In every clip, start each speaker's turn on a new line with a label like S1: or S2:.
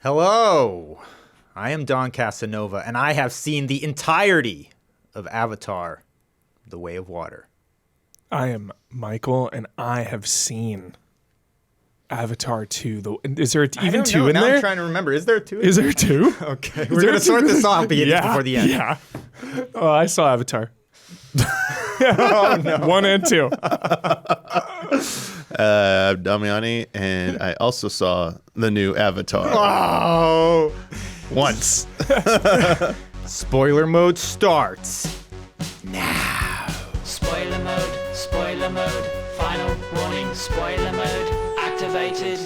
S1: Hello, I am Don Casanova, and I have seen the entirety of Avatar, The Way of Water.
S2: I am Michael, and I have seen Avatar 2. Is there even two in
S1: now
S2: there?
S1: I'm trying to remember. Is there two?
S2: Is there two?
S1: Okay, we're going to sort this out before the end.
S2: Yeah. Oh, I saw Avatar. Oh, no. 1 and 2.
S3: Damiani, and I also saw the new Avatar.
S1: Oh!
S3: Once.
S1: Spoiler mode starts now.
S4: Spoiler mode, final warning, spoiler mode, activated.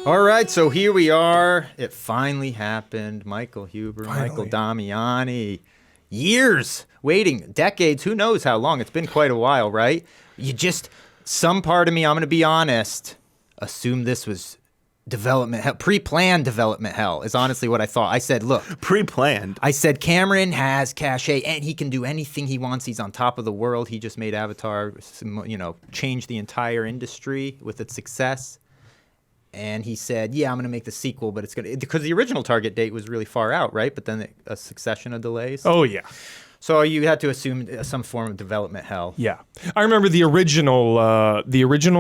S1: All right, so here we are. It finally happened. Michael Huber, Michael
S2: Finally.
S1: Damiani. Years waiting, decades, who knows how long. It's been quite a while, right? Some part of me, I'm going to be honest, assumed this was development hell, pre-planned development hell is honestly what I thought. I said, look.
S3: Pre-planned.
S1: I said, Cameron has cachet and he can do anything he wants. He's on top of the world. He just made Avatar, change the entire industry with its success. And he said, yeah, I'm going to make the sequel, but it's going to, because the original target date was really far out, right? But then a succession of delays.
S2: Oh, yeah.
S1: So you had to assume some form of development hell.
S2: Yeah. I remember the original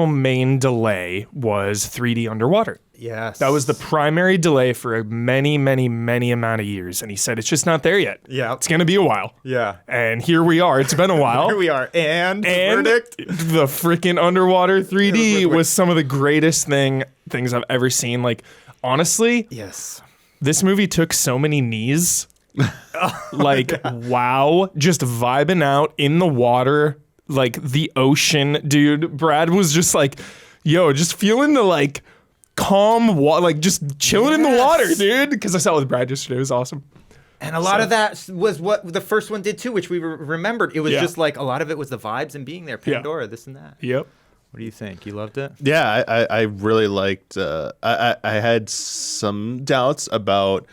S2: main delay was 3D underwater.
S1: Yes.
S2: That was the primary delay for a many amount of years. And he said, it's just not there yet.
S1: Yeah.
S2: It's going to be a while.
S1: Yeah.
S2: And here we are. It's been a while.
S1: Here we are. And verdict?
S2: The freaking underwater 3D was some of the greatest things I've ever seen. Like, honestly,
S1: Yes.
S2: this movie took so many knees. Like, wow. Just vibing out in the water, like the ocean, dude. Brad was just like, yo, just feeling the like calm water, like just chilling in the water, dude. Because I saw it with Brad yesterday. It was awesome.
S1: And a lot of that was what the first one did too, which we remembered. It was
S2: Yeah.
S1: just like a lot of it was the vibes and being there, Pandora, this and that.
S2: Yep.
S1: What do you think? You loved it?
S3: Yeah, I really liked. I had some doubts about.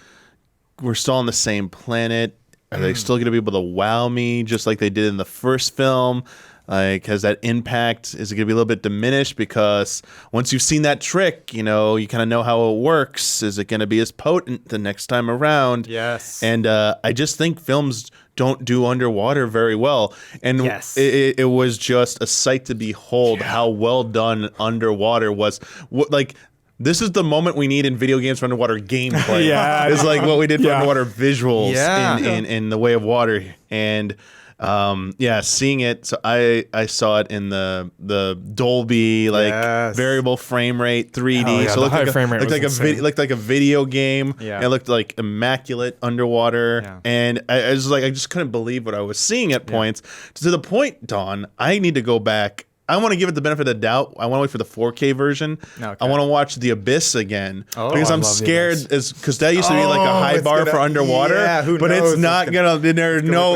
S3: We're still on the same planet. Are they still going to be able to wow me just like they did in the first film? Like, has that impact, is it going to be a little bit diminished? Because once you've seen that trick, you kind of know how it works. Is it going to be as potent the next time around?
S1: Yes.
S3: And I just think films don't do underwater very well. And
S1: Yes.
S3: it was just a sight to behold how well done underwater was. This is the moment we need in video games for underwater gameplay.
S2: Yeah.
S3: It's like what we did for underwater visuals
S1: Yeah.
S3: in The Way of Water. And seeing it. So I saw it in the Dolby
S1: Yes.
S3: variable frame rate 3D.
S2: Oh, yeah,
S3: so
S2: the
S3: it
S2: high frame rate was insane.
S3: looked like a video game.
S1: Yeah.
S3: And it looked like immaculate underwater.
S1: Yeah.
S3: And I was like, I just couldn't believe what I was seeing at points. To the point, Don, I need to go back. I want to give it the benefit of the doubt. I want to wait for the 4K version.
S1: Okay.
S3: I want to watch The Abyss again because
S1: I
S3: I'm
S2: love The
S3: scared,
S2: Abyss.
S3: because that used to be like a high
S1: it's
S3: bar
S1: gonna-
S3: for underwater.
S1: yeah, who
S3: but
S1: knows?
S3: it's not
S1: It's
S3: gonna.
S1: look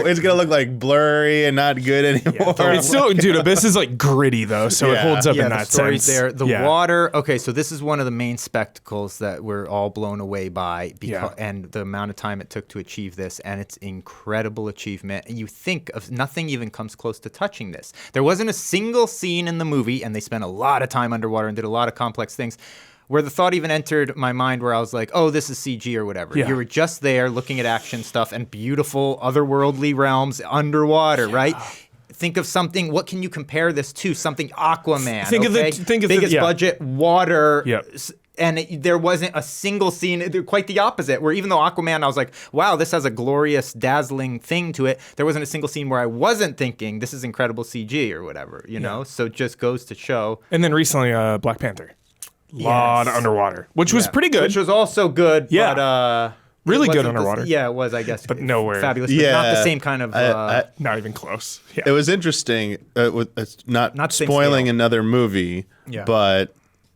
S1: like-
S3: It's gonna look like blurry and not good anymore.
S2: It's still, dude, Abyss is like gritty though, so it
S3: Yeah.
S2: holds up
S1: Yeah,
S2: in
S1: the
S2: that
S1: story's
S2: sense.
S1: there. The
S2: Yeah.
S1: water. Okay, so this is one of the main spectacles that we're all blown away by, and the amount of time it took to achieve this, and it's incredible achievement. And you think of nothing even comes close to touching this. There wasn't a single scene in the movie, and they spent a lot of time underwater and did a lot of complex things, where the thought even entered my mind where I was like, oh, this is CG or whatever.
S2: Yeah.
S1: You were just there looking at action stuff and beautiful otherworldly realms underwater, right? Think of something. What can you compare this to? Something Aquaman.
S2: Think of the-
S1: okay?
S2: think of the-
S1: biggest
S2: yeah.
S1: budget water.
S2: Yep.
S1: And there wasn't a single scene, quite the opposite, where even though Aquaman, I was like, wow, this has a glorious, dazzling thing to it, there wasn't a single scene where I wasn't thinking, this is incredible CG or whatever, you know? So it just goes to show.
S2: And then recently, Black Panther. Lot of underwater, which was pretty good.
S1: Which was also good,
S2: Yeah.
S1: but...
S2: Really
S1: it
S2: good
S1: wasn't
S2: underwater.
S1: yeah, it was, I guess.
S2: But nowhere.
S1: Fabulous, but not the
S3: Yeah.
S1: same kind of...
S2: Not even close. Yeah.
S3: It was interesting. It's not
S1: Not the same
S3: spoiling
S1: scale.
S3: another movie,
S1: Yeah.
S3: but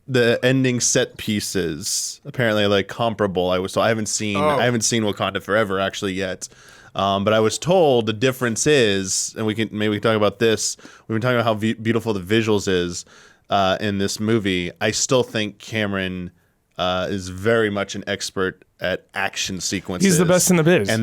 S3: the ending set pieces apparently like comparable. I haven't seen Wakanda Forever actually yet. But I was told the difference is, and we can talk about this. We've been talking about how beautiful the visuals is in this movie. I still think Cameron is very much an expert at action sequences.
S2: He's the best in the biz.
S3: And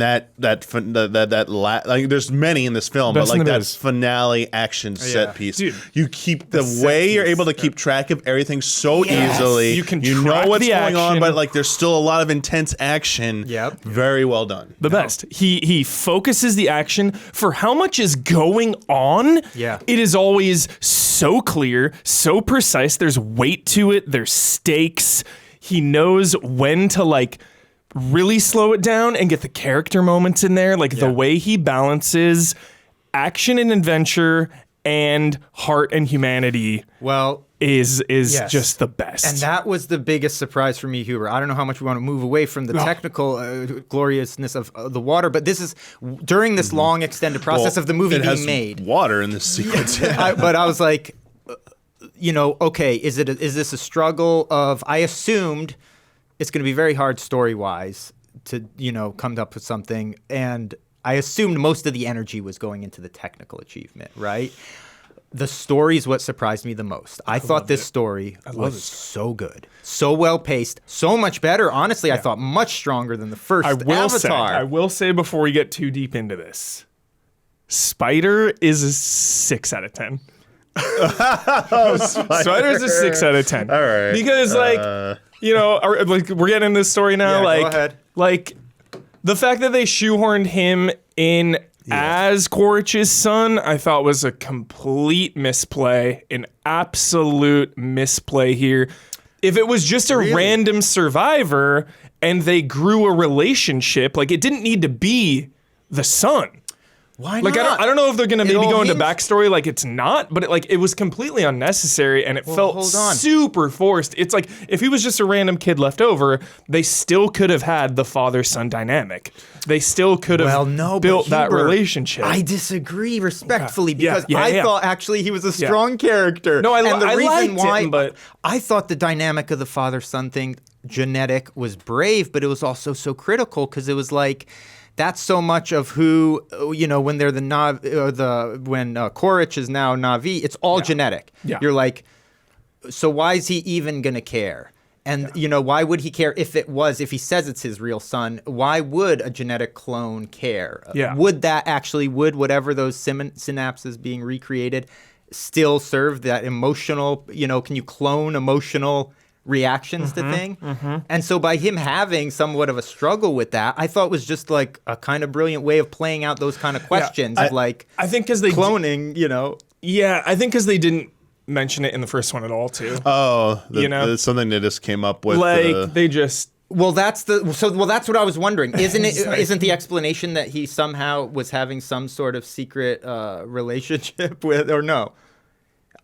S3: like there's many in this film,
S2: Best
S3: but
S2: in
S3: like
S2: the
S3: that
S2: biz.
S3: finale action set piece,
S2: Dude.
S3: you keep the way you're able to keep track of everything so easily.
S2: You can
S3: know
S2: track
S3: what's
S2: the
S3: going on,
S2: action.
S3: but like there's still a lot of intense action.
S1: Yep.
S3: Very well done.
S2: The best. He focuses the action for how much is going on.
S1: Yeah.
S2: It is always so clear, so precise. There's weight to it. There's stakes. He knows when to like really slow it down and get the character moments in there. Like the way he balances action and adventure and heart and humanity.
S1: Well,
S2: is
S1: yes.
S2: just the best.
S1: And that was the biggest surprise for me, Huber. I don't know how much we want to move away from the technical gloriousness of the water, but this is during this long extended process of the movie
S3: it has
S1: being made.
S3: Water in this sequence.
S1: But I was like, okay, is this a struggle of? I assumed it's going to be very hard story wise to come up with something, and I assumed most of the energy was going into the technical achievement, right? The story is what surprised me the most. I thought this story was so good, so well paced, so much better. Honestly, I thought much stronger than the first Avatar.
S2: I will say before we get too deep into this, Spider is a 6 out of 10. Spider is a 6 out of 10.
S3: All right.
S2: Because like we're getting into this story now.
S1: Yeah,
S2: like,
S1: go ahead.
S2: Like the fact that they shoehorned him in as Quaritch's son, I thought was a complete misplay, an absolute misplay here. If it was just a random survivor and they grew a relationship, like it didn't need to be the son.
S1: Why
S2: Like
S1: not?
S2: I don't know if they're gonna maybe
S1: all
S2: go into
S1: hinged-
S2: backstory like it's not, but it was completely unnecessary and it felt
S1: hold on.
S2: super forced. It's like if he was just a random kid left over, they still could have had the father-son dynamic. They still could have built that
S1: Huber,
S2: relationship.
S1: I disagree respectfully because
S2: Yeah,
S1: I thought actually he was a strong character.
S2: No,
S1: and the
S2: I
S1: reason
S2: liked
S1: why
S2: him, but
S1: I thought the dynamic of the father-son thing, genetic, was brave, but it was also so critical because it was like. That's so much of who, when they're when Quaritch is now Na'vi, it's all genetic.
S2: Yeah.
S1: You're like, so why is he even going to care? And, why would he care if he says it's his real son, why would a genetic clone care?
S2: Yeah.
S1: Would whatever those synapses being recreated still serve that emotional, can you clone emotional reactions to thing? And so by him having somewhat of a struggle with that, I thought was just like a kind of brilliant way of playing out those kind of questions of like
S2: I think because they
S1: cloning,
S2: Yeah, I think because they didn't mention it in the first one at all too.
S3: Oh, it's something they just came up with.
S2: They just.
S1: Well, that's what I was wondering. Isn't the explanation that he somehow was having some sort of secret relationship with, or no?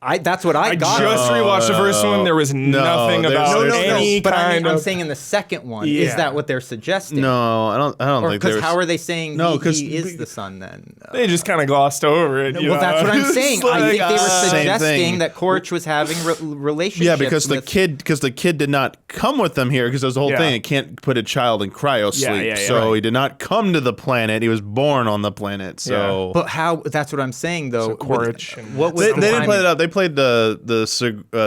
S1: That's what I got.
S2: I just rewatched the first one. There was nothing about any
S1: But
S2: kind of.
S1: I'm saying in the second one, is that what they're suggesting?
S3: No, I don't think.
S1: Because how are they saying he is
S3: he
S1: the son then?
S2: They just kind of glossed over it.
S1: Well, that's what I'm saying. I think they were
S3: Same
S1: suggesting
S3: thing.
S1: that Quaritch was having relationships.
S3: Yeah, because the
S1: with,
S3: kid did not come with them here because there's the whole thing. It can't put a child in cryo sleep, so he did not come to the planet. He was born on the planet. So,
S1: but how? That's what I'm saying though.
S2: So Quaritch and-
S1: What was
S3: they
S1: the
S3: didn't play
S1: timing?
S3: it up. They played the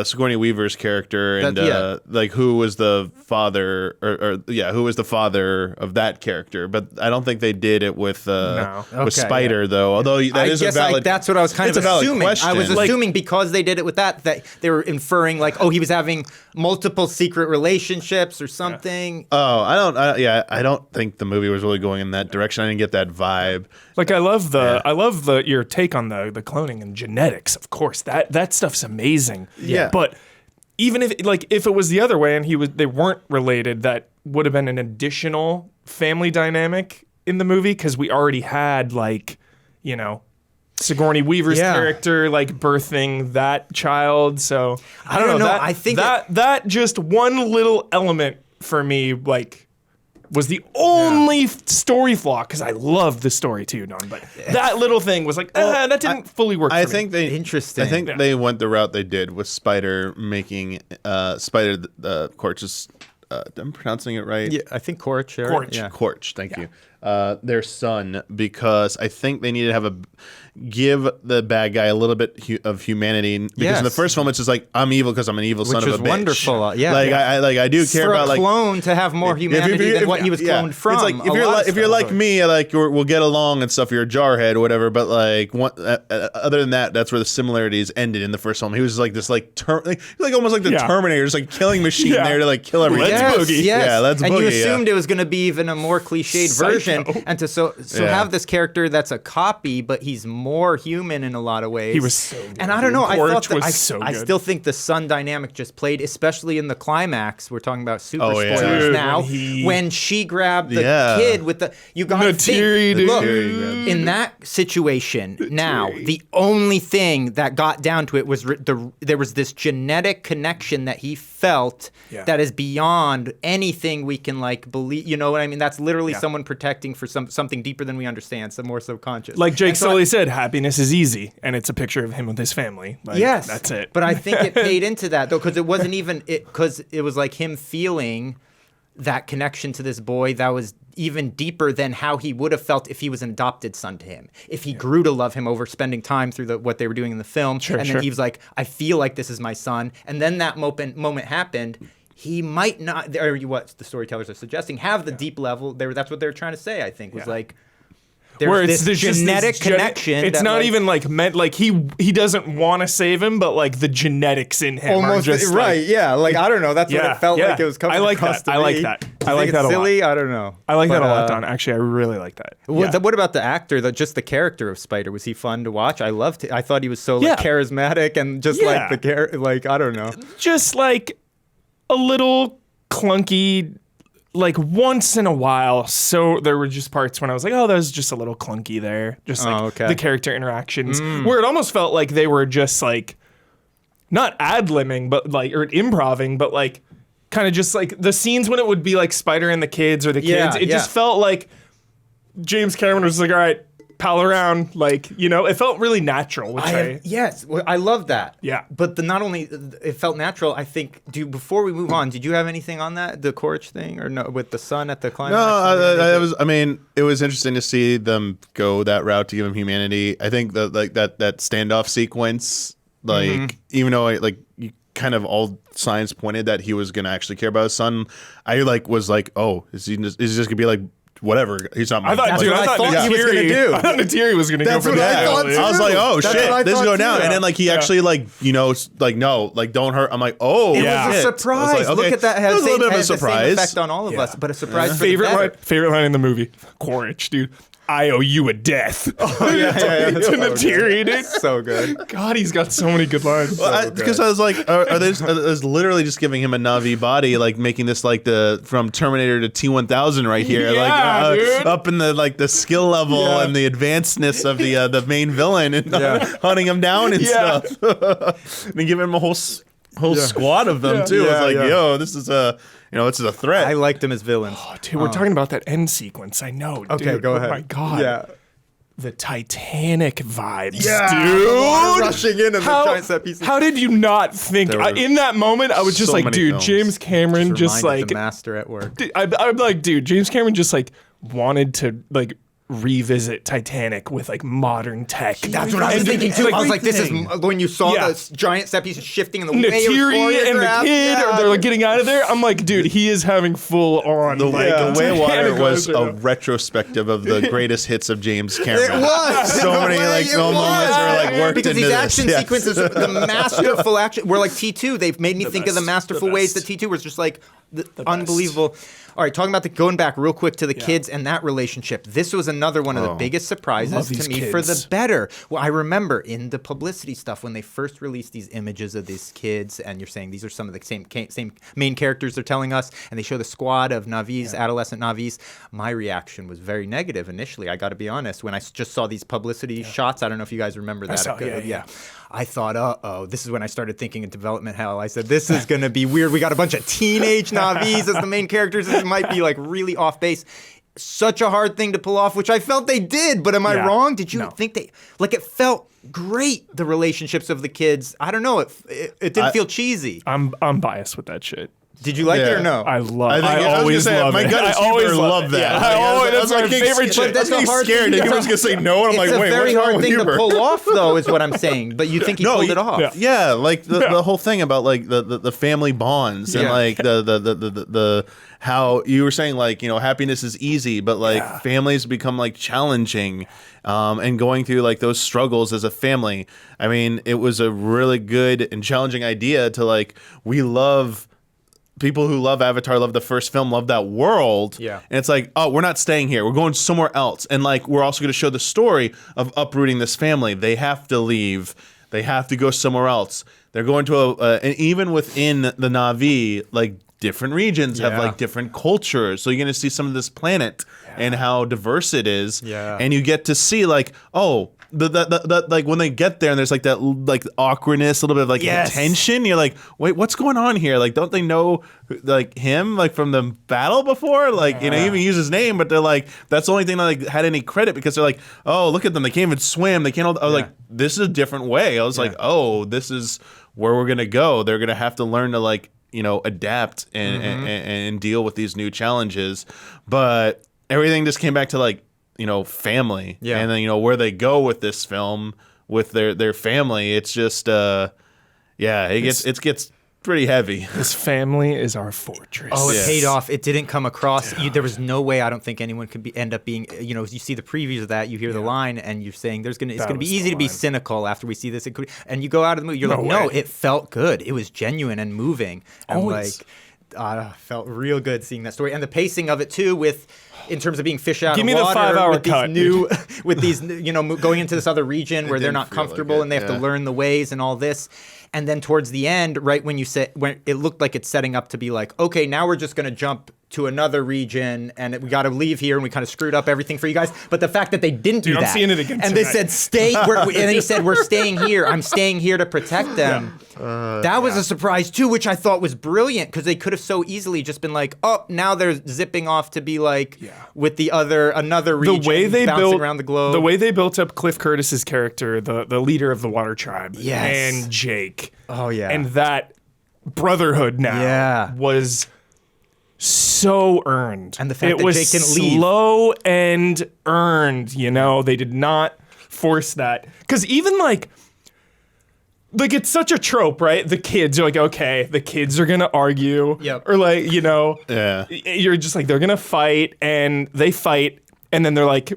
S3: Sigourney Weaver's character and like who was the father who was the father of that character. But I don't think they did it with Spider though. Although that is a valid.
S1: That's what I was kind of
S3: it's a valid
S1: assuming.
S3: question.
S1: I was assuming because they did it with that they were inferring like, he was having multiple secret relationships or something.
S3: I don't think the movie was really going in that direction. I didn't get that vibe.
S2: Like I love your take on the cloning and genetics. Of course, that stuff's amazing.
S3: Yeah.
S2: But even if it was the other way and they weren't related, that would have been an additional family dynamic in the movie because we already had Sigourney Weaver's character birthing that child. So I don't know.
S1: I think
S2: that just one little element for me was the only story flaw, because I love the story too, Don. But that little thing was that didn't fully work.
S3: I
S2: for
S3: think
S2: me.
S1: Interesting.
S3: I think they went the route they did with Spider making Spider the Quaritch's I'm pronouncing it right.
S1: Yeah, I think Korch. Right?
S2: Korch.
S1: Yeah.
S3: Korch, thank you. Their son, because I think they need to have give the bad guy a little bit of humanity. Because in the
S1: Yes.
S3: first film, it's just like, I'm evil because I'm an evil son
S1: Which
S3: of a
S1: was
S3: bitch.
S1: wonderful. Yeah.
S3: Like I do care
S1: For
S3: about
S1: a
S3: like
S1: clone to have more humanity than what he was cloned from.
S3: It's like if you're like me, like we'll get along and stuff. You're a jarhead or whatever. But like other than that, that's where the similarities ended in the first film. He was like this like almost like the Terminator, just like killing machine there to like kill everything.
S2: Let's boogie.
S1: Yes.
S3: Yeah, let's
S1: and
S3: boogie.
S1: you assumed it was going to be even a more cliched version, and to have this character that's a copy, but he's more human in a lot of ways.
S2: He was so good.
S1: And I don't know.
S2: Korch
S1: I
S2: was so
S1: I
S2: good.
S1: still think the son dynamic just played, especially in the climax. We're talking about super
S3: Oh, yeah.
S1: spoilers
S2: Dude,
S1: now.
S2: when
S1: When she grabbed the
S3: Yeah.
S1: kid with the you got to
S2: Natiri,
S1: think.
S2: dude.
S1: Look,
S3: Natiri,
S1: in that situation, now the only thing that got down to it was there was this genetic connection that he felt that is beyond anything we can like believe. You know what I mean? That's literally someone protecting for something deeper than we understand, some more subconscious.
S2: Like Jake
S1: And so
S2: Sully said, happiness is easy, and it's a picture of him with his family. Like,
S1: yes,
S2: that's it.
S1: But I think it paid into that though, because it wasn't even because it was like him feeling that connection to this boy that was even deeper than how he would have felt if he was an adopted son to him. If he grew to love him over spending time through what they were doing in the film, and then he was like, I feel like this is my son. And then that moment happened. He might not, or what the storytellers are suggesting, have the deep level. That's what they're trying to say. I think was like. There's this genetic connection.
S2: It's
S1: that,
S2: not
S1: like,
S2: even like meant like he doesn't want to save him, but like the genetics in him
S1: almost
S2: are just
S1: right.
S2: Like,
S1: yeah, like I don't know. That's what it felt like it was coming.
S2: I like
S1: across
S2: that.
S1: to
S2: I like
S1: me.
S2: that.
S1: Do
S2: I
S1: you
S2: like
S1: think
S2: that
S1: it's
S2: a
S1: silly?
S2: lot.
S1: I don't know.
S2: I like that a lot,
S1: But,
S2: Don. Actually, I really like that.
S1: What about the actor? Just the character of Spider? Was he fun to watch? I loved it. I thought he was so like charismatic and just like the like I don't know.
S2: Just like a little clunky. Like once in a while, so there were just parts when I was like, "Oh, that was just a little clunky there." Just like the character interactions, where it almost felt like they were just like not ad-libbing, but like or improving, but like kind of just like the scenes when it would be like Spider and the kids or the kids. It just felt like James Cameron was like, "All right, pal around," like it felt really natural. Which
S1: Yes, I love that.
S2: Yeah.
S1: But not only it felt natural. I think. Before we move on, did you have anything on that the Korch thing or no with the son at the climax?
S3: No, I mean, it was interesting to see them go that route to give him humanity. I think that like that standoff sequence, like even though you kind of all signs pointed that he was gonna actually care about his son, I was like, oh, is he just gonna be like. Whatever, he's not my.
S2: I thought he was
S1: gonna do.
S2: I thought Natiri was gonna go for
S1: what
S2: that.
S1: I thought,
S3: I was like, oh
S1: That's what I
S3: shit, this is
S1: thought
S3: going down,
S1: too.
S3: and then like he actually no, like don't hurt. I'm like, oh,
S1: It
S3: yeah.
S1: was a surprise.
S3: I was like,
S1: Look
S3: okay.
S1: at that.
S3: It was a little bit of a
S1: has the same
S3: surprise.
S1: effect on all of us, but a surprise. for the better.
S2: Favorite line in the movie. Korch, dude. I owe you a death.
S1: Yeah.
S2: To Natiri, dude.
S1: So good.
S2: God, he's got so many good lines.
S3: Because I was like, are they literally just giving him a Navi body, like making this like from Terminator to T-1000 right here,
S2: Yeah, dude.
S3: up in the skill level and the advancedness of the main villain and hunting him down and stuff, and then giving him a whole squad of them too.
S1: Yeah,
S3: I was like,
S1: yeah.
S3: yo, this is this is a threat.
S1: I liked him as villains.
S2: Oh, dude, we're talking about that end sequence. I know, dude.
S1: Okay, go ahead.
S2: Oh my God.
S1: Yeah.
S2: The Titanic vibes,
S1: Yeah,
S2: dude.
S1: rushing in and the giant set pieces.
S2: How did you not think
S3: There were
S2: in that moment? I was just
S3: so
S2: like,
S3: many
S2: dude,
S3: films.
S2: James Cameron just
S1: Reminded
S2: like
S1: the master at work.
S2: I'm like, dude, James Cameron just like wanted to like revisit Titanic with like modern tech.
S1: That's what I was thinking too. I was like, this is when you saw
S2: Yeah.
S1: the giant set pieces shifting in the way it was
S2: Natiri and the
S1: choreographed.
S2: kid,
S1: Yeah.
S2: they're like getting out of there. I'm like, dude, he is having full on.
S3: The Way of Water
S2: Titanic
S3: was
S2: vibes right
S3: a
S2: now.
S3: retrospective of the greatest hits of James Cameron.
S1: It was.
S3: So many like
S1: It
S3: film moments
S1: was.
S3: were like worked
S1: because
S3: into
S1: these
S3: this.
S1: action
S3: Yes.
S1: sequences, the masterful action, were like T2. They've made me think of the
S2: best.
S1: masterful
S2: The
S1: ways that
S2: best.
S1: T2 was just like unbelievable. All right, talking about going back real quick to the
S2: Yeah.
S1: kids and that relationship. This was another one of the biggest surprises
S2: Love
S1: to
S2: these
S1: me for the
S2: kids.
S1: better. Well, I remember in the publicity stuff when they first released these images of these kids, and you're saying these are some of the same main characters they're telling us, and they show the squad of Navis, adolescent Navis. My reaction was very negative initially. I got to be honest. When I just saw these publicity shots, I don't know if you guys remember that.
S2: saw, yeah.
S1: I thought, uh-oh, this is when I started thinking in development hell. I said, this is going to be weird. We got a bunch of teenage Navis as the main characters. This might be like really off base. Such a hard thing to pull off, which I felt they did. But am I wrong? Did you think they, like it felt great, the relationships of the kids. I don't know. It didn't feel cheesy.
S2: I'm biased with that shit.
S1: Did you like it or
S3: Yeah.
S1: no?
S2: I love.
S3: I
S2: always love
S3: my
S2: it.
S3: gut
S2: I
S3: is
S2: always
S3: Huber loved that.
S2: Yeah,
S3: Like,
S2: I always, that's my
S3: getting
S2: favorite
S3: scared.
S2: shit.
S1: That's a
S3: getting
S1: hard
S3: scared.
S1: thing.
S3: And Huber's gonna say no, and I'm like,
S1: It's
S3: wait,
S1: a very
S3: what's wrong
S1: hard
S3: with
S1: thing
S3: Huber?
S1: to pull off, though, is what I'm saying. But you think he pulled it off?
S2: Yeah.
S3: Yeah, like the whole thing about like the family bonds and
S1: Yeah.
S3: like the how you were saying, like, you know, happiness is easy, but like families become like challenging, and going through like those struggles as a family. I mean, it was a really good and challenging idea to like, we love people who love Avatar, love the first film, love that world.
S1: Yeah.
S3: And it's like, oh, we're not staying here. We're going somewhere else. And like, we're also going to show the story of uprooting this family. They have to leave. They have to go somewhere else. They're going to and even within the Na'vi, like different regions have
S1: Yeah.
S3: like different cultures. So you're going to see some of this planet and how diverse it is.
S1: Yeah.
S3: And you get to see like, oh, the like when they get there and there's like that like awkwardness, a little bit of like
S1: Yes.
S3: tension. You're like, wait, what's going on here? Like, don't they know like him like from the battle before? Like, you know, he even use his name, but they're like, that's the only thing that like had any credit, because they're like, oh, look at them, they can't even swim, they can't hold. I was like, this is a different way. I was like, oh, this is where we're gonna go. They're gonna have to learn to like, you know, adapt and deal with these new challenges. But everything just came back to like, you know, family.
S1: Yeah.
S3: And then, you know, where they go with this film with their family, it's just it gets pretty heavy.
S2: This family is our fortress.
S1: Oh, it
S3: Yes.
S1: paid off. It didn't come across. There was no way. I don't think anyone could end up being. You know, you see the previews of that, you hear the line, and you're saying it's gonna be
S2: was
S1: easy
S2: the
S1: to be
S2: line.
S1: cynical after we see this. And you go out of the movie, you're
S2: No
S1: like, no,
S2: way.
S1: it felt good. It was genuine and moving, and
S2: Always.
S1: like, felt real good seeing that story, and the pacing of it too, in terms of being fish out
S2: Give
S1: of
S2: me the
S1: water,
S2: 5-hour
S1: with these
S2: cut,
S1: new, with these, you know, going into this other region where they're
S3: didn't
S1: not
S3: feel like
S1: comfortable
S3: it,
S1: and they have
S3: yeah.
S1: to learn the ways and all this. And then towards the end, right when it looked like it's setting up to be like, okay, now we're just going to jump to another region and we got to leave here and we kind of screwed up everything for you guys. But the fact that they didn't do
S2: I'm
S1: that,
S2: seeing it again
S1: and they
S2: tonight.
S1: said stay, and then he said we're staying here. I'm staying here to protect them. That was a surprise too, which I thought was brilliant, because they could have so easily just been like, oh, now they're zipping off to be like with another region,
S2: the way they
S1: bouncing
S2: built
S1: around the globe.
S2: the way they built up Cliff Curtis's character, the leader of the Water Tribe,
S1: Yes.
S2: and Jake.
S1: Oh, yeah.
S2: And that brotherhood now
S1: Yeah.
S2: was so earned.
S1: And the fact
S2: it
S1: that
S2: was
S1: Jake didn't leave.
S2: slow and earned, you know. They did not force that. Because even like it's such a trope, right? The kids are like, okay, the kids are gonna argue.
S1: Yep.
S2: Or like, you know,
S3: Yeah.
S2: you're just like, they're gonna fight, and they fight, and then they're like,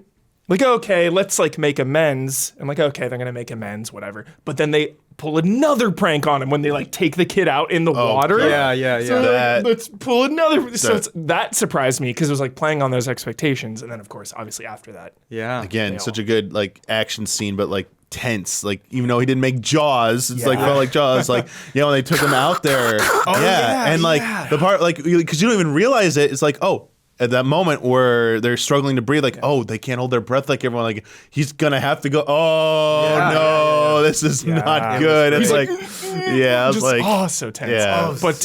S2: okay, let's like make amends. I'm like, okay, they're gonna make amends, whatever. But then they pull another prank on him when they like take the kid out in the water.
S1: yeah.
S2: So
S3: That-
S2: let's pull another. So that surprised me, because it was like playing on those expectations, and then of course, obviously after that,
S1: Yeah.
S3: Again, such a good like action scene, but like tense. Like, even though he didn't make Jaws, it's like felt like Jaws. Like, you know, when they took him out there.
S1: yeah,
S3: and like the part like, because you don't even realize it. It's like, oh, at that moment where they're struggling to breathe, like, oh, they can't hold their breath like everyone. Like, he's gonna have to go. Oh
S1: Yeah.
S3: no, this is not good. It's like, I was
S2: just
S3: like,
S2: so tense.
S3: Yeah.
S2: But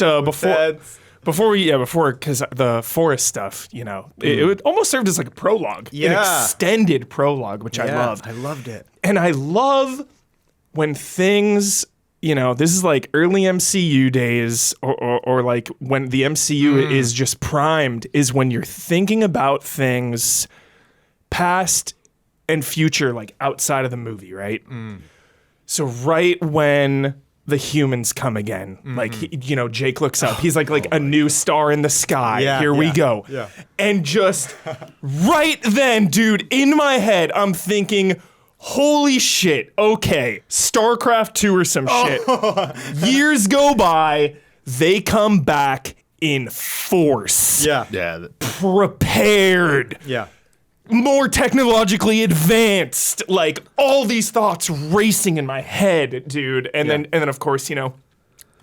S2: because the forest stuff, you know, it almost served as like a prologue, an
S1: Yeah.
S2: extended prologue, which I loved.
S1: I loved it.
S2: And I love when things, you know, this is like early MCU days, or like when the MCU is just primed, is when you're thinking about things past and future, like outside of the movie, right? So right when the humans come again, like, you know, Jake looks up, he's like a new star in the sky.
S1: Yeah,
S2: Here we
S1: yeah,
S2: go.
S1: yeah.
S2: And just right then, dude, in my head, I'm thinking, holy shit, okay, StarCraft 2 or some shit. Years go by, they come back in force.
S3: yeah,
S2: Prepared.
S1: Yeah.
S2: More technologically advanced. Like, all these thoughts racing in my head, dude. And then of course, you know,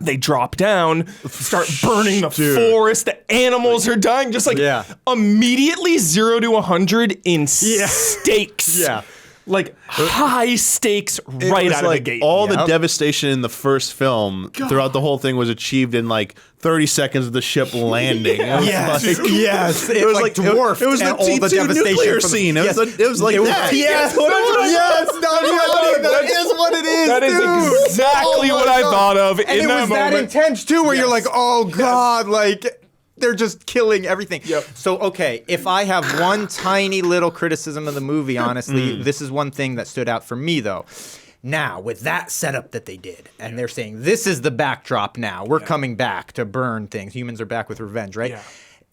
S2: they drop down, start burning the forest, the animals are dying, just like
S1: Yeah.
S2: immediately 0 to 100 in stakes.
S1: Yeah.
S2: Like high stakes right
S3: was
S2: out of
S3: like
S2: the gate.
S3: all the devastation in the first film throughout the whole thing was achieved in like 30 seconds of the ship landing. It was
S1: Yes,
S3: like,
S1: yes.
S3: It was like
S1: dwarfed.
S3: It was the
S1: and all the
S3: T2
S1: devastation
S3: nuclear
S1: from-
S3: scene.
S1: Yes.
S3: It was like that.
S1: Yes, that is what it is.
S2: That is
S1: dude.
S2: exactly
S1: Oh my
S2: what I
S1: God.
S2: thought of
S1: And
S2: in
S1: it
S2: that
S1: was that
S2: moment.
S1: intense too, where you're like, oh God, like they're just killing everything.
S2: Yep.
S1: So okay, if I have one tiny little criticism of the movie, honestly, this is one thing that stood out for me though. Now, with that setup that they did, and they're saying this is the backdrop now, we're coming back to burn things. Humans are back with revenge, right?
S2: Yeah.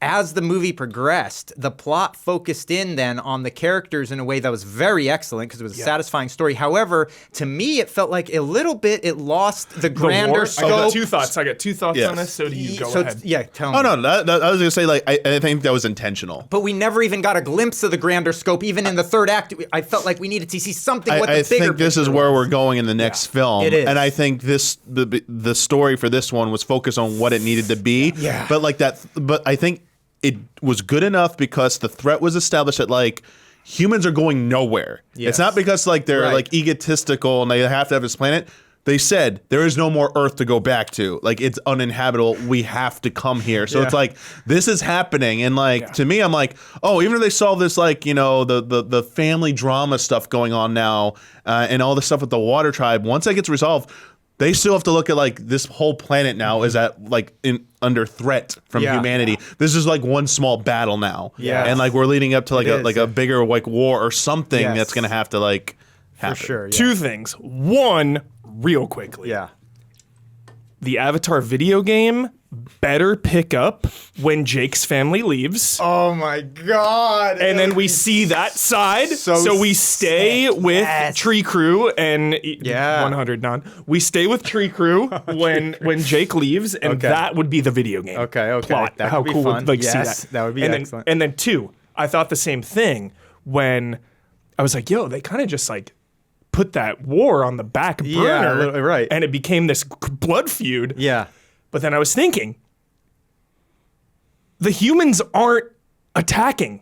S1: As the movie progressed, the plot focused in then on the characters in a way that was very excellent because it was a satisfying story. However, to me, it felt like a little bit it lost the
S2: The
S1: grander
S2: war?
S1: scope.
S2: I got two thoughts.
S3: Yes.
S2: on this. So do you go
S1: So
S2: ahead?
S1: tell me.
S3: Oh no, I was gonna say like I think that was intentional.
S1: But we never even got a glimpse of the grander scope. Even in the third act, I felt like we needed to see something. What the
S3: I
S1: bigger
S3: think this is
S1: picture
S3: where
S1: was.
S3: we're going in the next film,
S1: It is.
S3: and I think the story for this one was focused on what it needed to be.
S1: Yeah.
S3: But like that, but I think it was good enough because the threat was established that like humans are going nowhere.
S1: Yes.
S3: It's not because like they're
S1: Right.
S3: like egotistical and they have to have this planet. They said there is no more Earth to go back to. Like it's uninhabitable. We have to come here. So it's like this is happening, and like to me, I'm like, oh, even if they solve this, like the family drama stuff going on now, and all the stuff with the Water Tribe, once that gets resolved, they still have to look at like this whole planet now is at like under threat from
S1: Yeah.
S3: humanity. This is like one small battle now,
S1: Yes.
S3: and like we're leading up to like
S1: It is,
S3: a bigger like war or something
S1: Yes.
S3: that's gonna have to like
S1: For
S3: happen.
S1: sure. Yeah.
S2: Two things. One, real quickly.
S1: Yeah.
S2: The Avatar video game better pick up when Jake's family leaves.
S1: Oh my God.
S2: And then we see that side. So we stay
S1: sick.
S2: with
S1: Yes.
S2: Tree Crew and
S1: Yeah.
S2: 100 non. We stay with Tree Crew when Jake leaves, and
S1: Okay.
S2: that would be the video game.
S1: Okay.
S2: Plot.
S1: That
S2: How
S1: would be
S2: cool
S1: fun.
S2: would see
S1: Yes,
S2: that?
S1: that would be
S2: and
S1: excellent.
S2: And then two, I thought the same thing when I was like, yo, they kind of just like put that war on the back burner.
S1: Yeah, a little- right.
S2: And it became this blood feud.
S1: Yeah.
S2: But then I was thinking, the humans aren't attacking.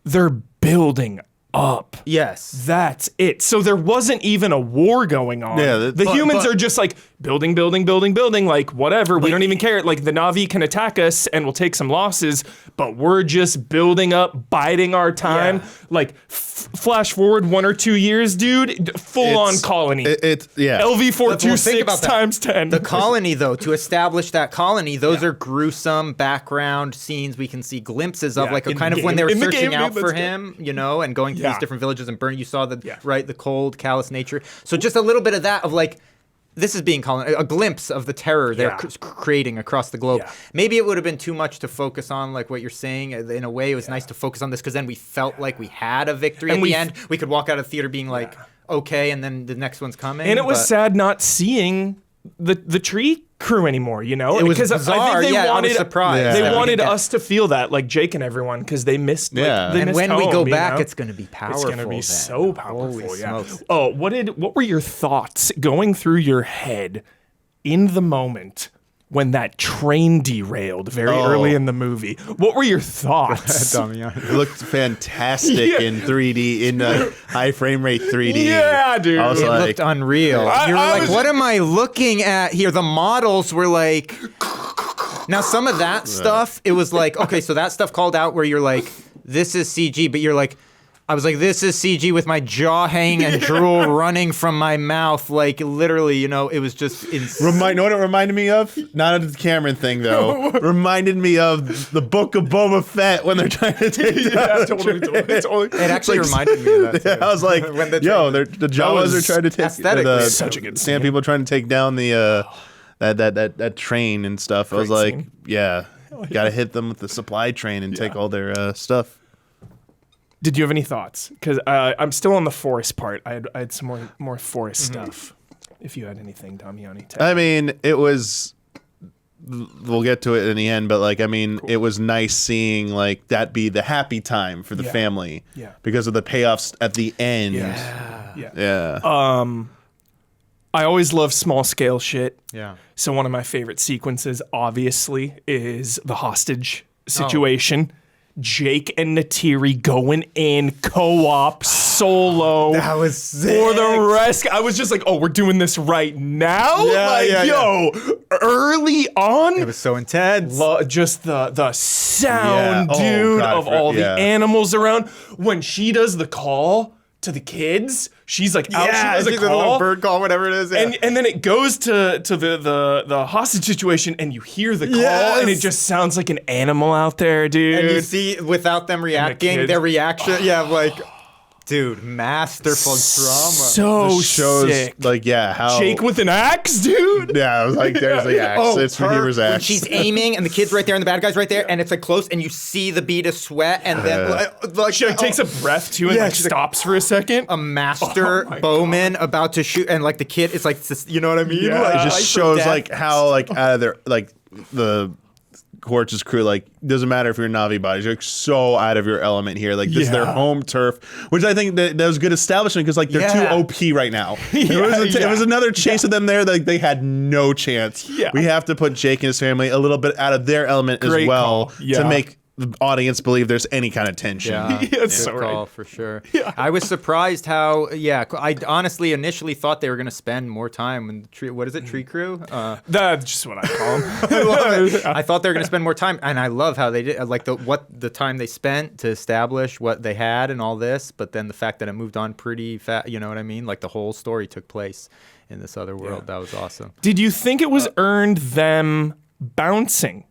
S2: They're building up.
S1: Yes.
S2: That's it. So there wasn't even a war going on.
S3: Yeah,
S2: the humans are just like building, like whatever. We don't even care. Like the Na'vi can attack us and we'll take some losses, but we're just building up, biding our time.
S1: Yeah.
S2: Like flash forward 1 or 2 years, dude, full on colony.
S3: It's yeah.
S1: Well, think
S2: LV-426
S1: about that.
S2: times 10.
S1: The colony, though, to establish that colony, those are gruesome background scenes we can see glimpses of,
S2: Yeah,
S1: like a
S2: in
S1: kind
S2: the
S1: of when
S2: game.
S1: they were
S2: In the
S1: searching
S2: game,
S1: out
S2: dude,
S1: for
S2: let's go.
S1: him, and going to
S2: Yeah.
S1: these different villages and burning. You saw the
S2: Yeah.
S1: the cold, callous nature. So just a little bit of that of like. This is being a glimpse of the terror they're
S2: Yeah.
S1: creating across the globe.
S2: Yeah.
S1: Maybe it would have been too much to focus on, like what you're saying. In a way, it was nice to focus on this because then we felt like we had a victory
S2: And
S1: at
S2: we
S1: the
S2: f-
S1: end. We could walk out of the theater being like, okay, and then the next one's coming.
S2: And it was
S1: but-
S2: sad not seeing the Tree Crew anymore,
S1: It was
S2: because I
S1: bizarre.
S2: think they
S1: Yeah, I was
S2: wanted
S1: surprised
S3: that
S2: they
S3: we
S1: didn't
S2: wanted
S1: get-
S2: us to feel that, like Jake and everyone, because they missed. Like,
S3: Yeah.
S2: they
S1: And
S2: missed
S1: when we
S2: home,
S1: go
S2: you
S1: back,
S2: know?
S1: it's going to be powerful.
S2: It's gonna be
S1: then.
S2: so powerful.
S1: Holy
S2: Yeah.
S1: smokes.
S2: Oh, what were your thoughts going through your head in the moment when that train derailed very early in the movie? What were your thoughts?
S3: It looked fantastic in 3D, in high frame rate 3D.
S2: Yeah, dude.
S3: I was
S1: It
S3: like,
S1: looked unreal. You were
S2: I
S1: like,
S2: was-
S1: what am I looking at here? The models were like. Now, some of that stuff, it was like, okay, so that stuff called out where you're like, this is CG, but you're like, I was like, this is CG with my jaw hanging and drool running from my mouth. Like, literally, it was just insane.
S3: know what it reminded me of? Not the Cameron thing though. Reminded me of the Book of Boba Fett when they're trying to take down the train.
S1: It actually
S3: It's like-
S1: reminded me of that.
S3: Yeah,
S1: Too.
S3: I was like,
S1: When the
S3: yo,
S1: train-
S3: the Jawas are trying to take
S1: aesthetically,
S3: the
S2: such a good
S3: Sand
S2: scene.
S3: people are trying to take down the that train and stuff. I was
S2: Great
S3: like,
S2: scene.
S3: yeah, got to hit them with the supply train and take all their stuff.
S2: Did you have any thoughts? Because I'm still on the forest part. I had some more forest stuff. If you had anything, Damiani.
S3: I mean, it was. We'll get to it in the end, but like, I mean, it was nice seeing like that be the happy time for the
S2: Yeah.
S3: family,
S2: Yeah.
S3: because of the payoffs at the end.
S2: Yeah.
S3: Yeah.
S2: I always love small scale shit.
S1: Yeah.
S2: So one of my favorite sequences, obviously, is the hostage situation. Jake and Natiri going in co-op solo.
S1: That was sick.
S2: For the rest. I was just like, oh, we're doing this right now? Early on.
S1: It was so intense.
S2: Just the sound, dude,
S3: God,
S2: of all the animals around. When she does the call to the kids, she's like out, she does a
S1: she's a little
S2: call.
S1: bird call, whatever it is. Yeah.
S2: And then it goes to the hostage situation, and you hear the call, and it just sounds like an animal out there, dude.
S1: And you see, without them reacting,
S2: kids.
S1: their reaction, like, dude, masterful drama.
S2: So
S3: shows
S2: sick.
S3: like how
S2: Jake with an axe, dude.
S3: I was like, there's the axe. It's Redeemer's
S1: when
S3: axe.
S1: she's aiming, and the kid's right there, and the bad guy's right there, and it's like close, and you see the bead of sweat, and then
S2: She takes a breath too, and
S1: she's
S2: stops for a second.
S1: a master bowman about to shoot, and like the kid, it's like, you know what I mean?
S2: Yeah.
S1: Like,
S3: It
S1: life
S3: just
S1: or
S3: shows
S1: death.
S3: like how like out of their like the Corch's crew, like doesn't matter if you're Na'vi bodies, you're like, so out of your element here. Like this is their home turf, which I think that was good establishment because like they're too OP right now. It was another chase of them there. Like they had no chance.
S2: Yeah.
S3: We have to put Jake and his family a little bit out of their element
S2: Great
S3: as well
S2: call. Yeah.
S3: to make the audience believe there's any kind of tension.
S2: It's
S1: Good
S2: so
S1: call
S2: right.
S1: for sure. I was surprised how, I honestly initially thought they were going to spend more time in the tree. What is it, Tree Crew?
S2: That's just what I call him.
S1: I love it. I thought they were going to spend more time, and I love how they did, like the time they spent to establish what they had and all this, but then the fact that it moved on pretty fast, you know what I mean? Like the whole story took place in this other world. That was awesome.
S2: Did you think it was earned them bouncing?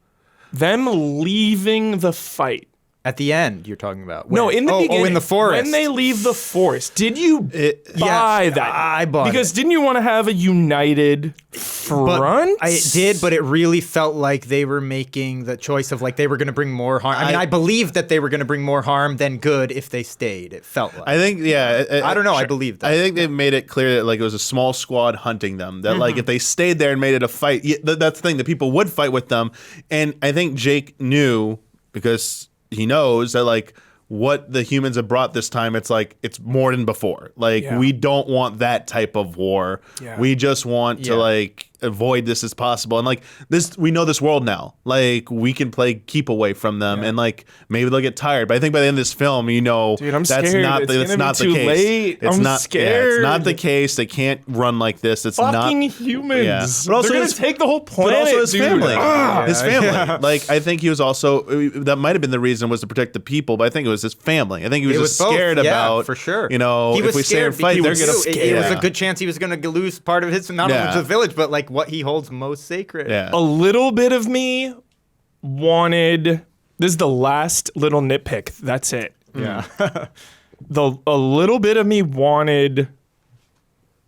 S2: Them leaving the fight?
S1: At the end, you're talking about?
S2: No,
S1: When?
S2: in the beginning.
S1: in the forest.
S2: When they leave the forest. Did you buy that?
S1: I bought it.
S2: Because didn't you want to have a united front?
S1: I did, but it really felt like they were making the choice of like they were going to bring more harm. I mean, I believed that they were going to bring more harm than good if they stayed. It felt like.
S3: I think,
S1: I don't know. I believe that.
S3: I think they've made it clear that like it was a small squad hunting them. That like if they stayed there and made it a fight, that's the thing. That people would fight with them. And I think Jake knew because he knows that like what the humans have brought this time, it's like it's more than before. Like we don't want that type of war.
S2: Yeah.
S3: We just want to like avoid this as possible. And like this, we know this world now. Like we can play keep away from them, and like maybe they'll get tired. But I think by the end of this film, you know,
S2: Dude, I'm
S3: that's
S2: scared.
S3: not
S2: It's
S3: that's
S2: gonna
S3: not
S2: be
S3: the
S2: too
S3: case.
S2: late.
S3: It's
S2: I'm
S3: not.
S2: scared.
S3: It's not the case. They can't run like this. It's
S2: Fucking
S3: not
S2: humans.
S3: Yeah. But also
S2: They're gonna
S3: his-
S2: take the whole
S3: But
S2: planet.
S3: also his
S2: dude.
S3: family.
S2: Ah.
S3: His family. Like I think he was also that might have been the reason was to protect the people, but I think it was his family. I think he was
S1: It
S3: just
S1: was both,
S3: scared
S1: yeah,
S3: about
S1: for sure.
S3: You know,
S1: he was
S3: if we stay
S1: scared
S3: and fight,
S1: because
S3: they're gonna.
S1: it was
S3: Yeah.
S1: a good chance he was going to lose part of his not only the village, but like what he holds most sacred.
S3: Yeah.
S2: A little bit of me wanted. This is the last little nitpick. That's it.
S1: Yeah.
S2: A little bit of me wanted